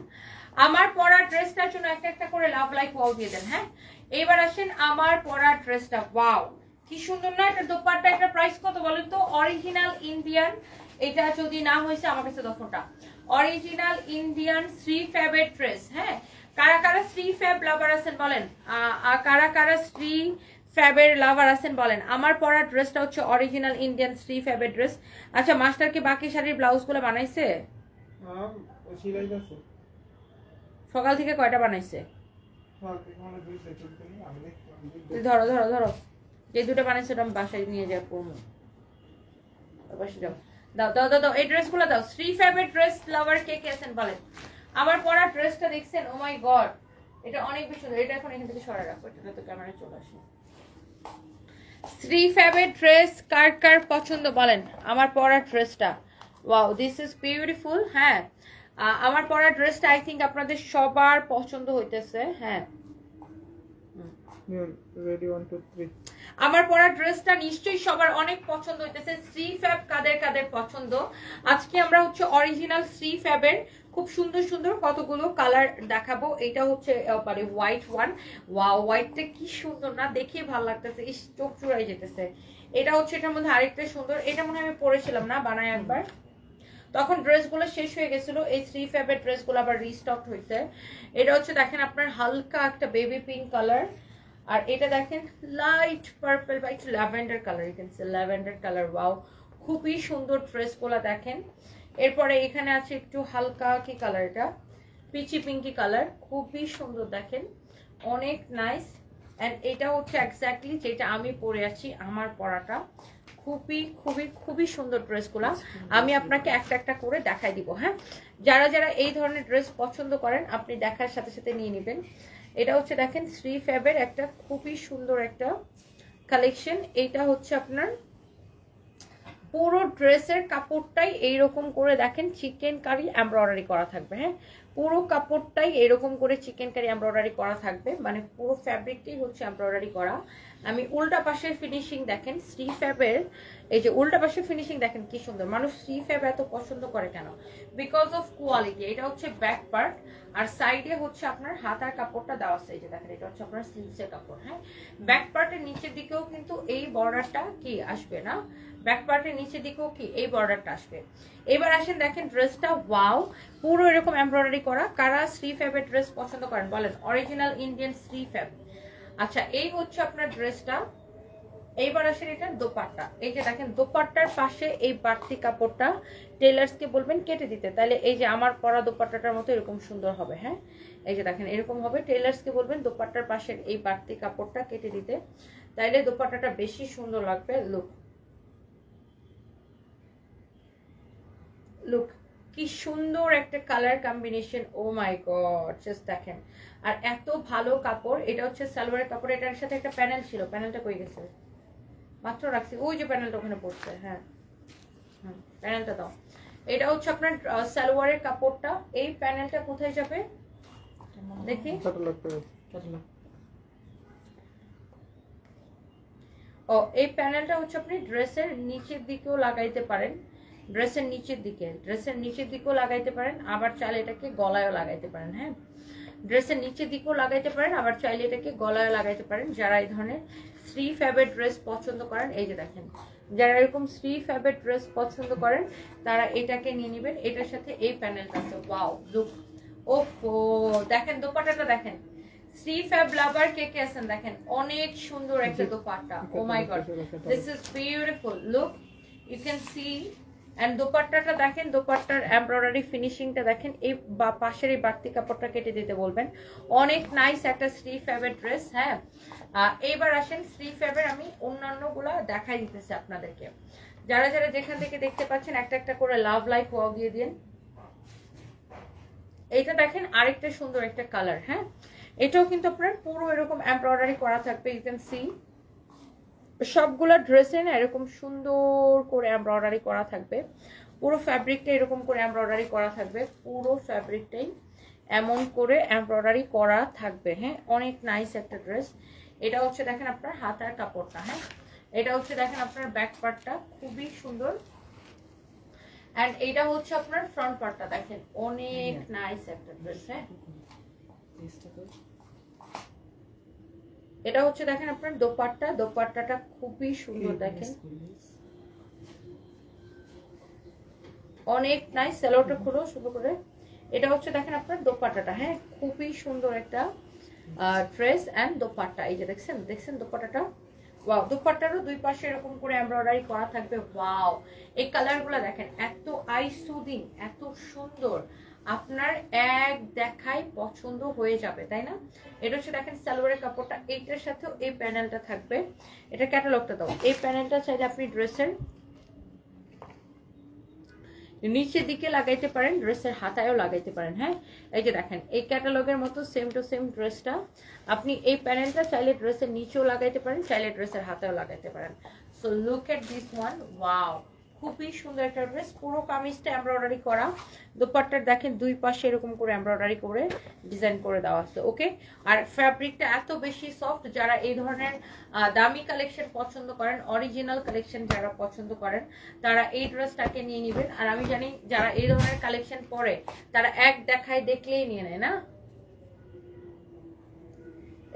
আমার পরা ড্রেসটার জন্য একটা একটা করে লাভ লাইক ওয়াও দিয়ে দেন। হ্যাঁ, এবার আসেন আমার পরা ড্রেসটা, ওয়াও কি সুন্দর না এটা দোপাট্টা। এটা প্রাইস কত বলেন তো? অরিজিনাল ইন্ডিয়ান, এটা যদি না হয়েছে আমার কাছে দফনটা, অরিজিনাল ইন্ডিয়ান শ্রী ফ্যাবের ড্রেস। হ্যাঁ, কারা কারা শ্রী ফ্যাব লাভার আছেন বলেন, কারা কারা শ্রী ফ্যাবের লাভার আছেন বলেন। আমার পরা ড্রেসটা হচ্ছে অরিজিনাল ইন্ডিয়ান শ্রী ফ্যাবের ড্রেস। আচ্ছা, মাস্টার কি বাকি শাড়ির ব্লাউজগুলো বানাইছে? সকাল থেকে কয়টা বানাইছে? ধরো ধরো ধরো, যে দুটো বানাইছে ওটা আমি বাসায় নিয়ে যাই পড়বো, বাসায় যাও। দাও দাও দাও দাও, এই ড্রেসগুলো দাও। শ্রী ফ্যাবের ড্রেস লাভার কে কে আছেন বলেন। আমার পরা ড্রেসটা দেখছেন? ও মাই গড, এটা অনেক বেশি সুন্দর। এটা এখন এখান থেকে সরাই রাখো, এটা তো ক্যামেরায় চলে আসে। শ্রী ফ্যাবের ড্রেস কার কার পছন্দ বলেন। আমার পরা ড্রেসটা, ওয়াও, দিস ইজ বিউটিফুল। হ্যাঁ, আমার পরা ড্রেসটা আই থিঙ্ক আপনাদের সবার পছন্দ হইতেছে। হ্যাঁ, রেডি 1 2 3। আমার পরা ড্রেসটা নিশ্চয়ই সবার অনেক পছন্দ হইতেছে। শ্রী ফ্যাব কাদের কাদের পছন্দ? আজকে আমরা হচ্ছে অরিজিনাল শ্রী ফ্যাবের খুব সুন্দর সুন্দর কতগুলো কালার দেখাবো। এটা হচ্ছে মানে হোয়াইট ওয়ান। ওয়াও, হোয়াইটটা কি সুন্দর না, দেখে ভালো লাগতেছে, ইস চোখ চুরাই যেতেছে। এটা হচ্ছে এটার মধ্যে আরেকটা সুন্দর, এটা মনে হয় আমি পরেছিলাম না বানায় একবার, তখন ড্রেসগুলো শেষ হয়ে গেছিল। এই শ্রী ফ্যাবের ড্রেসগুলো আবার রিস্টক হয়েছে। এটা হচ্ছে দেখেন আপনার হালকা একটা বেবি পিঙ্ক কালার, আর এটা দেখেন লাইট পার্পল বা একটু ল্যাভেন্ডার কালার, এখানে ল্যাভেন্ডার কালার। ওয়াও, খুবই সুন্দর ড্রেসগুলো দেখেন। এরপরে এখানে আছে একটু হালকা কি কালার, এটা পিচি পিঙ্কি কালার, খুবই সুন্দর দেখেন, অনেক নাইস। অ্যান্ড এটা হচ্ছে এক্স্যাক্টলি যেটা আমি পরে আছি, আমার পরাটা। খুবই খুবই খুবই সুন্দর ড্রেসগুলো, আমি আপনাকে একটা একটা করে দেখাই দিব। হ্যাঁ, যারা যারা এই ধরনের ড্রেস পছন্দ করেন আপনি দেখার সাথে সাথে নিয়ে নেবেন। এটা হচ্ছে দেখেন শ্রী ফ্যাবের একটা খুবই সুন্দর একটা কালেকশন। এইটা হচ্ছে আপনার পুরো ড্রেসের কাপড়টাই এইরকম করে দেখেন চিকেন কারি এমব্রয়ডারি করা থাকবে। হ্যাঁ, পুরো কাপড়টাই এরকম করে চিকেন কারি এমব্রয়ডারি করা থাকবে, মানে পুরো ফ্যাব্রিকটাই হচ্ছে এমব্রয়ডারি করা। আমি উল্টা পাশের ফিনিশিং দেখেন শ্রী ফ্যাবের, এই যে উল্টা পাশের ফিনিশিং দেখেন কি সুন্দর। মানুষ শ্রী ফ্যাব এত পছন্দ করে কেন? Because of quality. এটা হচ্ছে ব্যাক পার্ট, আর সাইডে হচ্ছে আপনার হাতার কাপড়টা দেওয়া আছে, এই যে দেখেন এটা হচ্ছে আপনার স্লিভসের কাপড়। হ্যাঁ, ব্যাক পার্টের নিচের দিকেও কিন্তু এই বর্ডারটা কি আসবে না, ব্যাক পার্টের নিচের দিকেও কি এই বর্ডারটা আসবে। এবার আসেন দেখেন ড্রেসটা, ওয়াও, পুরো এরকম এমব্রয়ডারি করা। কারা শ্রী ফ্যাবের ড্রেস পছন্দ করেন বলেন? Original Indian Shri fab. আচ্ছা, এই হচ্ছে আপনার ড্রেসটা। এইবার আসেন এটা দোপাট্টা। এই যে দেখেন দোপাট্টার পাশে এই বাড়তি কাপড়টা টেলার্সকে বলবেন কেটে দিতে, তাহলে এই যে আমার পরা দোপাট্টাটার মতো এরকম সুন্দর হবে। হ্যাঁ, এই যে দেখেন এরকম হবে। টেলার্সকে বলবেন দোপাট্টার পাশের এই বাড়তি কাপড়টা কেটে দিতে, তাইলে দোপাট্টাটা বেশি সুন্দর লাগবে। লুক লুক কি সুন্দর একটা colour combination, O my god, just দেখেন। আর এত ভালো কাপড়। এটা হচ্ছে সালোয়ারের কাপড়, এটার সাথে একটা প্যানেল ছিল, প্যানেলটা কই গেছে? মাত্র রাখছি, ওই যে প্যানেলটা ওখানে পড়ছে। হ্যাঁ, প্যানেলটা দাও। এটা হচ্ছে আপনার সালোয়ারের কাপড়টা, এই প্যানেলটা কোথায় যাবে দেখি। ও, এই প্যানেলটা হচ্ছে আপনি ড্রেসের নিচের দিকেও লাগাইতে পারেন, ড্রেসের নিচের দিকেও লাগাইতে পারেন, আবার চাইলে এটাকে গলায়ও লাগাইতে পারেন। হ্যাঁ, ড্রেসের নিচের দিকেও লাগাইতে পারেন, আবার চাইলে এটাকে গলায়ও লাগাইতে পারেন। যারা এই ধরনের শ্রী ফ্যাবের ড্রেস পছন্দ করেন, এই যে দেখেন, যারা এরকম শ্রী ফ্যাবের ড্রেস পছন্দ করেন তারা এটাকে নিয়ে নেবেন। এটার সাথে এই প্যানেলটা আছে, ওয়াও লুক। ওফো, দেখেন দোপাট্টাটা দেখেন। শ্রী ফ্যাব লাভার কে কে আছেন দেখেন, অনেক সুন্দর একটা dupatta. Oh my god, this is beautiful, look you can see. And দোপাট্টাটা দেখেন, দোপাট্টার এমব্রয়ডারি ফিনিশিংটা দেখেন। এই পাশের এই বাড়তি কাপড়টা কেটে দিতে বলবেন। অনেক নাইস একটা শ্রী ফ্যাবের ড্রেস। হ্যাঁ, এইবার আসেন শ্রী ফ্যাবের আমি অন্যান্য গুলা দেখাই দিতেছি আপনাদেরকে। যারা যারা যেখান থেকে দেখতে পাচ্ছেন একটা একটা করে লাভ লাইক ওয়াও দিয়ে দিন। এইটা দেখেন আরেকটা সুন্দর একটা কালার। হ্যাঁ, এটাও কিন্তু আপনার পুরো এরকম এমব্রয়ডারি করা থাকবে, ইউ ক্যান সি। সবগুলা ড্রেসে না এরকম সুন্দর করে এমব্রয়ডারি করা থাকবে, পুরো ফ্যাব্রিকটা এরকম করে এমব্রয়ডারি করা থাকবে, পুরো ফ্যাব্রিকটাই এমন করে এমব্রয়ডারি করা থাকবে। হ্যাঁ, অনেক নাইস একটা ড্রেস। এটা হচ্ছে দেখেন আপনার হাতার কাপড়টা। হ্যাঁ, এটা হচ্ছে দেখেন আপনার ব্যাক পার্টটা, খুবই সুন্দর। এন্ড এটা হচ্ছে আপনার ফ্রন্ট পার্টটা, দেখেন অনেক নাইস একটা ড্রেস। হ্যাঁ, এটা হচ্ছে দেখেন আপনার দোপাট্টা, দোপাট্টাটা খুবই সুন্দর দেখেন, অনেক নাইস। সালোয়ারটা খুলো সুন্দর করে। এটা হচ্ছে দেখেন আপনার দোপাট্টাটা। হ্যাঁ, খুবই সুন্দর একটা ড্রেস এন্ড দোপাট্টা। এই যে দেখছেন দোপাট্টাটা, ওয়াও। দোপাট্টারও দুই পাশে এরকম করে এমব্রয়ডারি করা থাকবে, ওয়াও। এই কালারগুলো দেখেন, এত আই সুদিং, এত সুন্দর, আপনার এক দেখাই পছন্দ হয়ে যাবে, তাই না? এটা হচ্ছে দেখেন সালোয়ারের কাপড়টা, এইটার সাথেও এই প্যানেলটা থাকবে। এটা ক্যাটালগটা দাও। এই প্যানেলটা চাইলে আপনি ড্রেসের নিচের দিকে লাগাইতে পারেন, ড্রেসের হাতায়ও লাগাইতে পারেন। হ্যাঁ, এই যে দেখেন এই ক্যাটালগের মতো সেম টু সেম ড্রেসটা আপনি এই প্যানেলটা চাইলে ড্রেসের নিচেও লাগাইতে পারেন, চাইলে ড্রেসের হাতায়ও লাগাইতে পারেন। So look at this one, wow, খুবই সুন্দর একটা ড্রেস, পুরো কামিজটা এমব্রয়ডারি করা, দোপাট্টার দেখেন দুই পাশে এরকম করে এমব্রয়ডারি করে ডিজাইন করে দেওয়া আছে। ওকে, আর ফ্যাব্রিকটা এত বেশি সফট, যারা এই ধরনের দামি কালেকশন পছন্দ করেন, অরিজিনাল কালেকশন যারা পছন্দ করেন, তারা এই ড্রেসটাকে নিয়ে নেবেন। আর আমি জানি যারা এই ধরনের কালেকশন পরে তারা এক দেখায় দেখলেই নিয়ে নেয় না।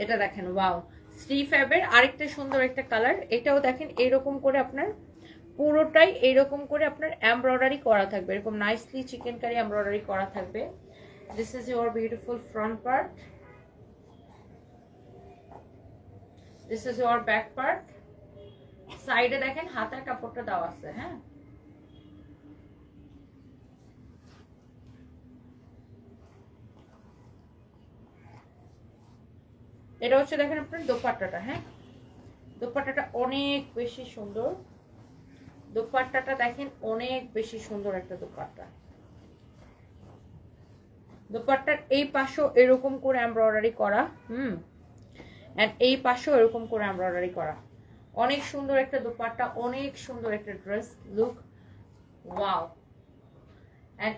এটা দেখেন, ওয়াও, শ্রী ফ্যাবের আরেকটা সুন্দর একটা কালার, এটাও দেখেন এইরকম করে আপনার পুরোটাই এইরকম করে আপনার এমব্রয়ডারি করা থাকবে, এরকম নাইসলি চিকেন কারি এমব্রয়ডারি করা থাকবে। This is your beautiful front part, this is your back part. সাইডে দেখেন হাতার কাপড়টা দেওয়া আছে। হ্যাঁ, এটা হচ্ছে দেখেন আপনার দোপাট্টাটা। হ্যাঁ, দোপাট্টাটা অনেক বেশি সুন্দর, দোপাট্টাটা দেখেন অনেক বেশি সুন্দর একটা দোপাট্টা। দোপাট্টার এই পাশেও এরকম করে এমব্রয়ডারি করা, এন্ড এই পাশেও এরকম করে এমব্রয়ডারি করা, অনেক সুন্দর একটা দোপাট্টা, অনেক সুন্দর একটা ড্রেস লুক, ওয়াও। এন্ড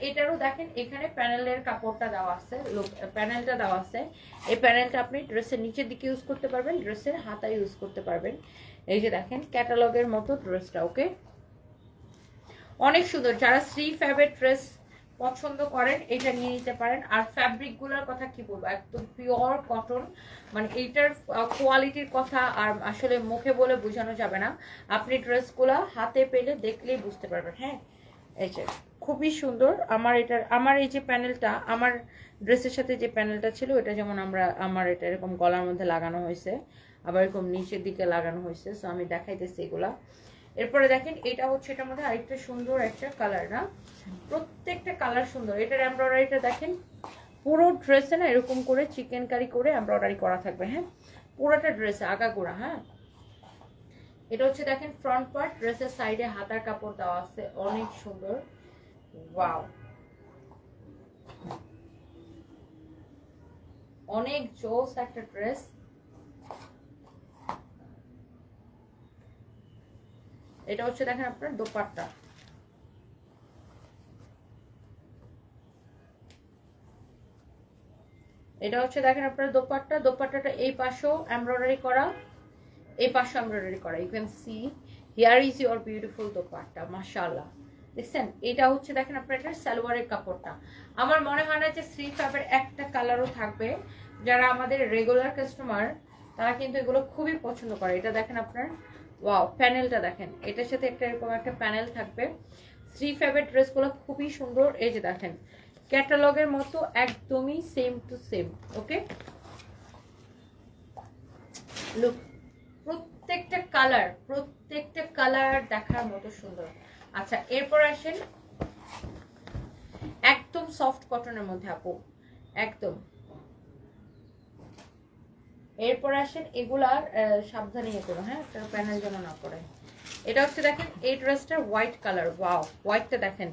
এটারও দেখেন এখানে প্যানেলের কাপড়টা দেওয়া আছে, লুক প্যানেলটা দেওয়া আছে। এই প্যানেলটা আপনি ড্রেসের নিচের দিকে ইউজ করতে পারবেন, ড্রেসের হাতায় ইউজ করতে পারবেন। এই যে দেখেন ক্যাটালগের মতো ড্রেসটা। ওকে, অনেক সুন্দর, যারা শ্রী ফ্যাবের ড্রেস পছন্দ করেন এটা নিয়ে নিতে পারেন। আর ফ্যাব্রিক গুলোর কথা কি বলবো, একদম পিওর কটন, মানে এইটার কোয়ালিটির কথা আর আসলে মুখে বলে বোঝানো যাবে না, আপনি ড্রেসগুলো হাতে পেলে দেখলেই বুঝতে পারবেন। হ্যাঁ, এই যে খুবই সুন্দর। আমার এই যে প্যানেলটা, আমার ড্রেসের সাথে যে প্যানেলটা ছিল এটা যেমন আমার এটা এরকম গলার মধ্যে লাগানো হয়েছে, আবার এরকম নিচের দিকে লাগানো হয়েছে। সো আমি দেখাইতেছি এগুলা। এরপরে দেখেন এটা হচ্ছে, এটার মধ্যে আরেকটা সুন্দর একটা কালার, না প্রত্যেকটা কালার সুন্দর। এটার এমব্রয়ডারিটা দেখেন পুরো ড্রেসে না এরকম করে চিকেন কারি করে এমব্রয়ডারি করা থাকবে। হ্যাঁ, পুরোটা ড্রেসে আগাগোড়া। হ্যাঁ, এটা হচ্ছে দেখেন ফ্রন্ট পার্ট, ড্রেসের সাইডে হাতার কাপড় দেওয়া আছে, অনেক সুন্দর, ওয়াও, অনেক জোস একটা ড্রেস। এটা হচ্ছে দেখেন আপনার দোপাট্টা, এটা হচ্ছে দেখেন আপনার দোপাট্টা। দোপাট্টাটা এই পাশেও এমব্রয়ডারি করা, এই পাশে এমব্রয়ডারি করা। You can see here is your beautiful dupatta, মাশাআল্লাহ। দেখছেন, এটা হচ্ছে দেখেন আপনার এটা সালোয়ারের কাপড়টা। আমার মনে হয় না যে শ্রী ফ্যাবের একটা কালারও থাকবে, যারা আমাদের রেগুলার কাস্টমার তারা কিন্তু এগুলো খুবই পছন্দ করে। এটা দেখেন আপনার, ওয়াও, প্যানেলটা দেখেন, এটার সাথে একটা এরকম একটা প্যানেল থাকবে। শ্রী ফ্যাবের ড্রেসগুলো খুবই সুন্দর। এই যে দেখেন ক্যাটালগের মতো একদমই same to same. Okay, look, প্রত্যেকটা কালার দেখার মতো সুন্দর। আচ্ছা, এরপর আসেন একদম সফট কটনের মধ্যে আপু, একদম। এরপর আসেন এগুলার সাবধানে ইয়ে করো, হ্যাঁ, প্যানেল যেন না করে। এটা হচ্ছে দেখেন এই ড্রেসটার হোয়াইট কালার, ওয়াও, হোয়াইটটা দেখেন,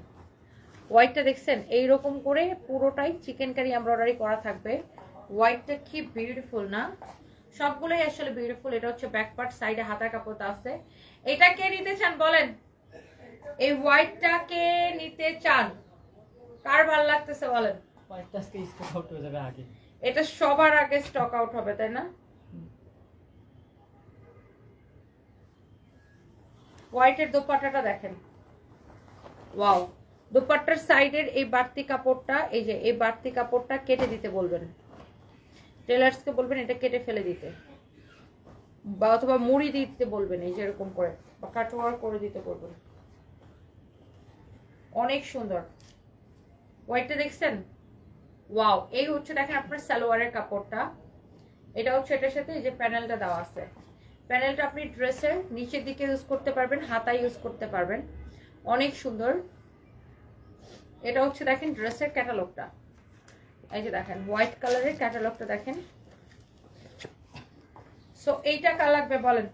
হোয়াইটটা দেখছেন এইরকম করে পুরোটাই চিকেন কারি এমব্রয়ডারি করা থাকবে। হোয়াইটটা কি বিউটিফুল না, সবগুলোই আসলে বিউটিফুল। এটা হচ্ছে ব্যাক পার্ট, সাইডে হাতার কাপড়টা আছে। এটা কে নিতে চান বলেন, এই হোয়াইটটা কে নিতে চান, কার ভালো লাগতেছে বলেন। এটা সবার আগে স্টক আউট হবে, তাই না? হোয়াইটের দোপাট্টাটা দেখেন, ওয়াও। দোপাট্টার সাইডের এই বাড়তি কাপড়টা, এই যে এই বাড়তি কাপড়টা কেটে দিতে বলবেন, টেলার্সকে বলবেন এটা কেটে ফেলে দিতে, বা অথবা মুড়ি দিতে বলবেন, এই যে এরকম করে, বা কাটওয়ার করে দিতে বলবেন। অনেক সুন্দর হোয়াইটটা দেখছেন, ওয়াও। এই হচ্ছে দেখেন আপনার সালোয়ারের কাপড়টা, এটা হচ্ছে এটার সাথে এই যে প্যানেলটা দেওয়া আছে। প্যানেলটা আপনি ড্রেসের নিচের দিকে ইউজ করতে পারবেন, হাতায় ইউজ করতে পারবেন, অনেক সুন্দর। এটা হচ্ছে দেখেন ড্রেসের ক্যাটালগটা, এই যে দেখেন হোয়াইট কালারের ক্যাটালগটা দেখেন। সো এইটা কার লাগবে বলেন,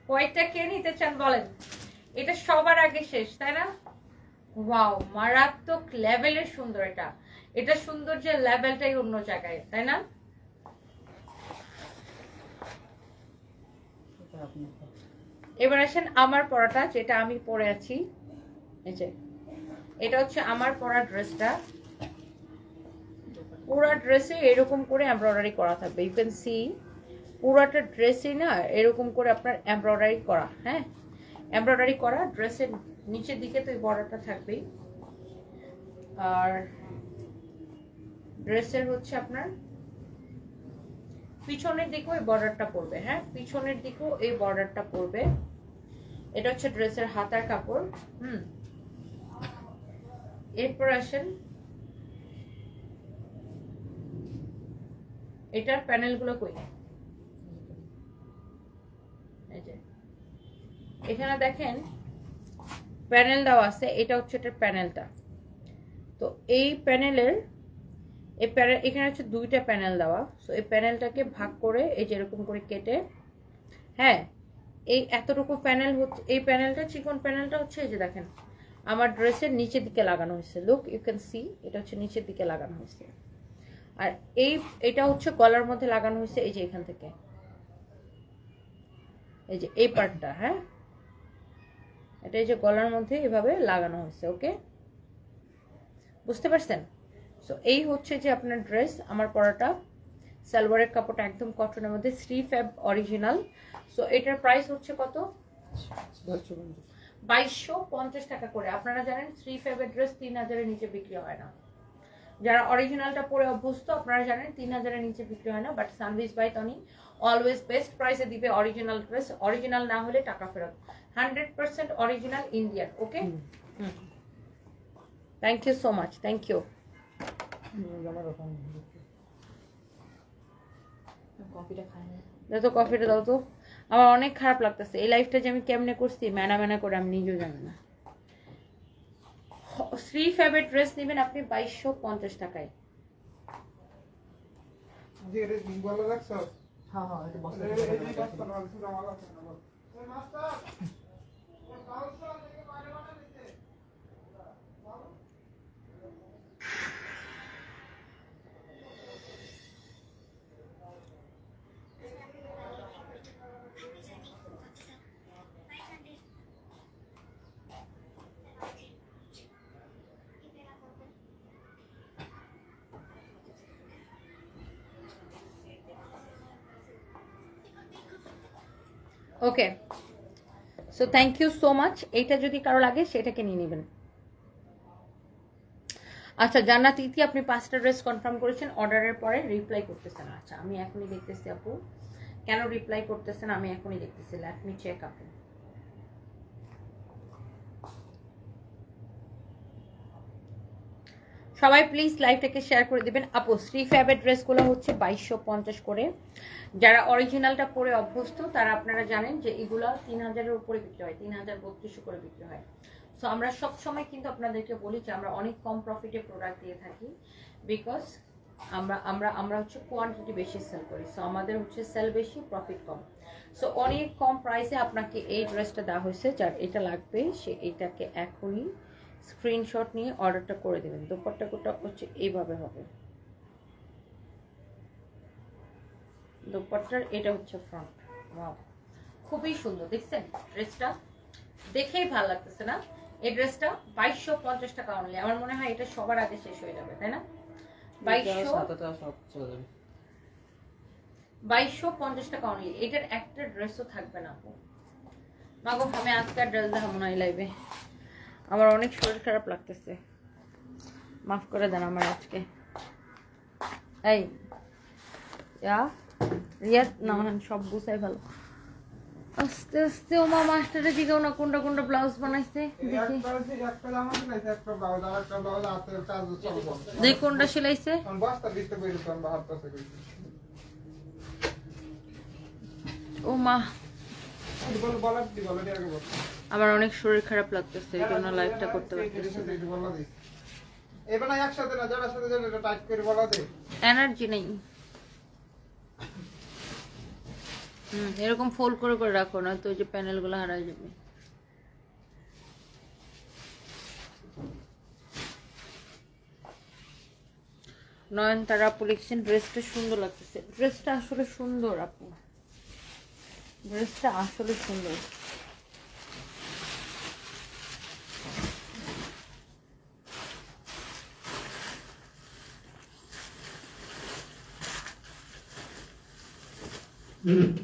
হোয়াইটটা কে নিতে চান বলেন। এটা সবার আগে শেষ, তাই না? ওয়াও, মারাত্মক লেভেলের সুন্দর। এটা সুন্দর যে লেভেলটাই অন্য জায়গায়, তাই না? এবার আসেন আমার পরাটা, যেটা আমি পরে আছি। এই যে এটা হচ্ছে আমার পরা ড্রেসটা। পুরা ড্রেসে এরকম করে এমব্রয়ডারি করা থাকবে। ইউ ক্যান সি পুরাটা ড্রেসে না এরকম করে আপনার এমব্রয়ডারি করা। হ্যাঁ, এমব্রয়ডারি করা। ড্রেসের নিচের দিকে তো এই বর্ডারটা থাকবেই। আর ড্রেসের হচ্ছে আপনার পিছনের দিকেও এই বর্ডারটা পড়বে। হ্যাঁ, পিছনের দিকেও এই বর্ডারটা পড়বে। এটা হচ্ছে ড্রেসের হাতার কাপড়। এরপর আসেন এটার প্যানেলগুলো কই? এই যে এখানে দেখেন প্যানেল দেওয়া আছে। এটা হচ্ছে এটার প্যানেলটা। তো এই প্যানেলের এখানে হচ্ছে দুইটা প্যানেল দেওয়া। সো এই প্যানেলটাকে ভাগ করে এই যে এরকম করে কেটে, হ্যাঁ, এই এতটুকু প্যানেল হচ্ছে, এই প্যানেলটা চিকন প্যানেলটা হচ্ছে এই যে দেখেন আমার ড্রেসের নিচের দিকে লাগানো হয়েছে। লুক, ইউ ক্যান সি এটা হচ্ছে নিচের দিকে লাগানো হয়েছে। আর এটা হচ্ছে গলার মধ্যে লাগানো হয়েছে এই যে এখান থেকে, এই যে এই পার্টটা। হ্যাঁ, এটা এই যে গলার মধ্যে এভাবে লাগানো হয়েছে। ওকে, বুঝতে পারছেন? সো এই হচ্ছে যে আপনার ড্রেস আমার পরাটা। সালোয়ারের কাপড়টা একদম কটনের মধ্যে, শ্রী ফ্যাব অরিজিনাল। সো এটার প্রাইস হচ্ছে কত? 2250 টাকা করে। আপনারা জানেন শ্রী ফ্যাবের ড্রেস 3000-এর নিচে বিক্রি হয় না। যারা অরিজিনালটা পরে অভ্যস্ত আপনারা জানেন 3000-এর নিচে বিক্রি হয় না। But সানভিজ by Toni always best প্রাইসে দিবে অরিজিনাল ড্রেস। অরিজিনাল না হলে টাকা ফেরত। 100% original Indian. Okay, thank you so much. Thank you. তো কফিটা দাও তো। আমার অনেক খারাপ লাগতেছে এই লাইফটা যে আমি কেমনে করছি, ম্যানা ম্যানা করে আমি নিজেও জানি না। শ্রী ফ্যাবের ড্রেস নেবেন আপনি 2250 টাকায়। Okay, so thank you so much. এইটা যদি কারো লাগে সেটাকে নিয়ে নেবেন। আচ্ছা জান্নাত ইতি, আপনি 5টা ড্রেস কনফার্ম করেছেন, অর্ডারের পরে রিপ্লাই করতেছেন। আচ্ছা আমি এখনই দেখতেছি আপু কেন রিপ্লাই করতেছেন, আমি এখনই দেখতেছি। লেট মি চেক আপু। সবাই প্লিজ লাইভটাকে শেয়ার করে দিবেন। আপু শ্রী ফ্যাবের ড্রেসগুলো হচ্ছে 2250 করে। যারা অরিজিনালটা পরে অভ্যস্ত তারা আপনারা জানেন যে এগুলো 3000-এর উপরে বিক্রি হয়, 3000-3200 করে বিক্রি হয়। সো আমরা সবসময় কিন্তু আপনাদেরকে বলি যে আমরা অনেক কম প্রফিটে প্রোডাক্ট দিয়ে থাকি, বিকজ আমরা হচ্ছে কোয়ান্টিটি বেশি সেল করি। সো আমাদের হচ্ছে সেল বেশি, প্রফিট কম। সো অনেক কম প্রাইসে আপনাকে এই ড্রেসটা দেওয়া হয়েছে। যার এটা লাগবে সে এটাকে এখনই স্ক্রিনশট নিয়ে অর্ডারটা করে দেবেন। দোপাট্টাটা হচ্ছে এইভাবে হবে। দোপাট্টার এটা হচ্ছে ফ্রন্ট। ওয়াও, খুবই সুন্দর। দেখছেন ড্রেসটা? দেখেই ভালো লাগতেছে না? এই ড্রেসটা 2250 টাকা অনলি। আমার মনে হয় এটা সবার আগে শেষ হয়ে যাবে, তাই না? 2250 টাকা অনলি। এটার একটা ড্রেসও থাকবে না আপু। মাগো আমি আজকে ড্রেস দেখাবো না এই লাইভে। আমার অনেক শরীর খারাপ লাগতেছে, মাফ করে দেন আমার আজকে। এই রিয়াদ নামান সব বুঝাই ভালো। আস্তে আস্তে ও মা মাস্টারে জিগাও না কোনটা কোনটা ব্লাউজ বানাইছে দেখি। দেখ কোনটা সিলাইছে। ও মা আমার অনেক শরীর খারাপ লাগতেছে, এই জন্য লাইভটা করতে পারতেছি না। এনার্জি নেই। এরকম ফোল্ড করে করে রাখো না তো, ওই যে প্যানেল গুলো হারাই যাবে। নয়নতারা আপু লিখছেন ড্রেসটা সুন্দর লাগতেছে। ড্রেসটা আসলে সুন্দর আপু, ড্রেসটা আসলে সুন্দর। বিদ্যা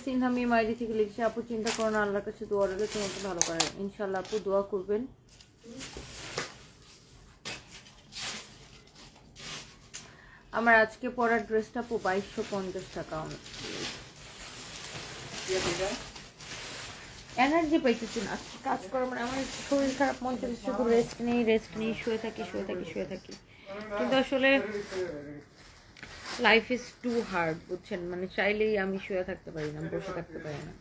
সিনহা মেয়ে মাইরি থেকে লিখছে, আপু চিন্তা করো না, আল্লাহর কাছে দোয়া রইলে তোমাকে ভালো করে। ইনশাল্লাহ আপু দোয়া করবেন। আমার আজকে পরার ড্রেসটা আপু 2250 টাকা। এনার্জি পাইতেছি না কাজ করার, মানে আমার শরীর খারাপ, মন চাইছে শুধু রেস্ট নেই, শুয়ে থাকি। কিন্তু আসলে লাইফ ইজ টু হার্ড, বুঝছেন, মানে চাইলেই আমি শুয়ে থাকতে পারি না, বসে থাকতে পারি না।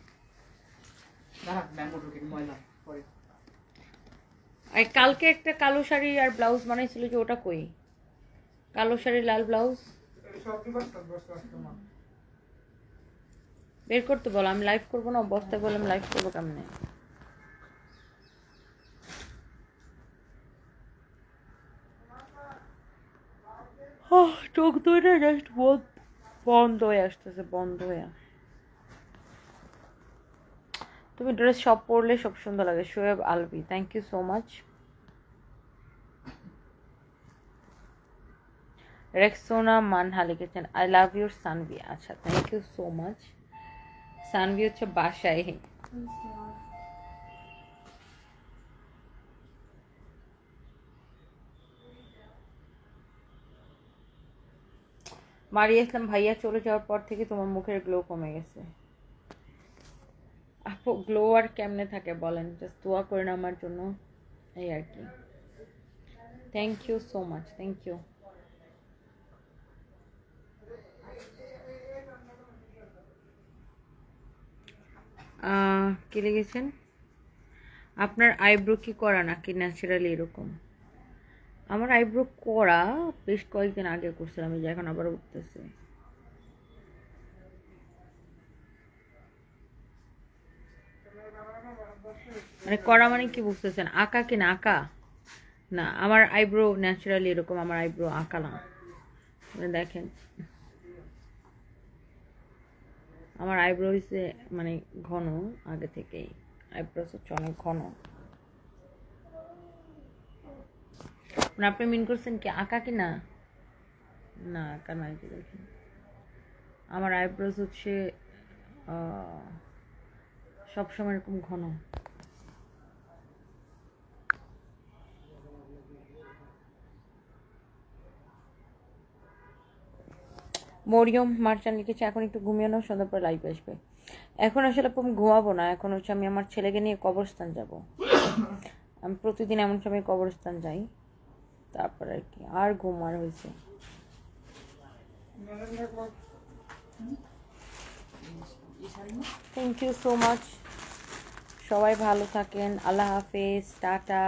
কালকে একটা কালো শাড়ি আর ব্লাউজ বানাইছিল যে, ওটা কই? কালো শাড়ি লাল ব্লাউজ বের করতে বলো, আমি লাইভ করবো না, বস্তায় বলে আমি লাইভ করবো কেমনে? চোখ দুইটা জাস্ট বন্ধ হয়ে আসতেছে, বন্ধ হয়ে। তুমি ড্রেস সব পরলে সব সুন্দর লাগে। Shoaib Albi, thank you so much. Rexona Manha লিখেছেন, আই লাভ ইউর সানভি। আচ্ছা, thank you so much. Sanvi হচ্ছে বাসায়। মারিয়া ইসলাম, ভাইয়া চলে যাওয়ার পর থেকে তোমার মুখের গ্লো কমে গেছে। আপু গ্লো আর কেমনে থাকে বলেন, জাস্ট দোয়া করেন আমার জন্য, এই আর কি। Thank you so much, thank you. কি লিখেছেন? আপনার আইব্রো কি করা নাকি ন্যাচারালি এরকম? আমার আইব্রো করা, বেশ কয়েকদিন আগে করছিলাম, এই যে এখন আবার উঠতেছে। মানে করা মানে কি বুঝতেছেন? আঁকা কি না? আঁকা না, আমার আইব্রো ন্যাচারালি এরকম, আমার আইব্রো আঁকা না। দেখেন আমার আইব্রো হচ্ছে মানে ঘন, আগে থেকেই আইব্রো হচ্ছে অনেক ঘন। মানে আপনি মিন করছেন কি আঁকা কি না? না আঁকা নাই। দেখেন আমার আইব্রোজ হচ্ছে সবসময় এরকম ঘন। মরিয়ম মার্চান লিখেছে, এখন একটু ঘুমিয়ে নাও, সন্ধ্যার পরে লাইভ আসবে। এখন আসলে আমি ঘুমাবো না, এখন হচ্ছে আমি আমার ছেলেকে নিয়ে কবরস্থান যাব। আমি প্রতিদিন এমন সময় কবরস্থান যাই, তারপর আর কি, আর ঘুম আর হয়েছে। থ্যাংক ইউ সো মাচ, সবাই ভালো থাকেন, আল্লাহ হাফেজ, টাটা।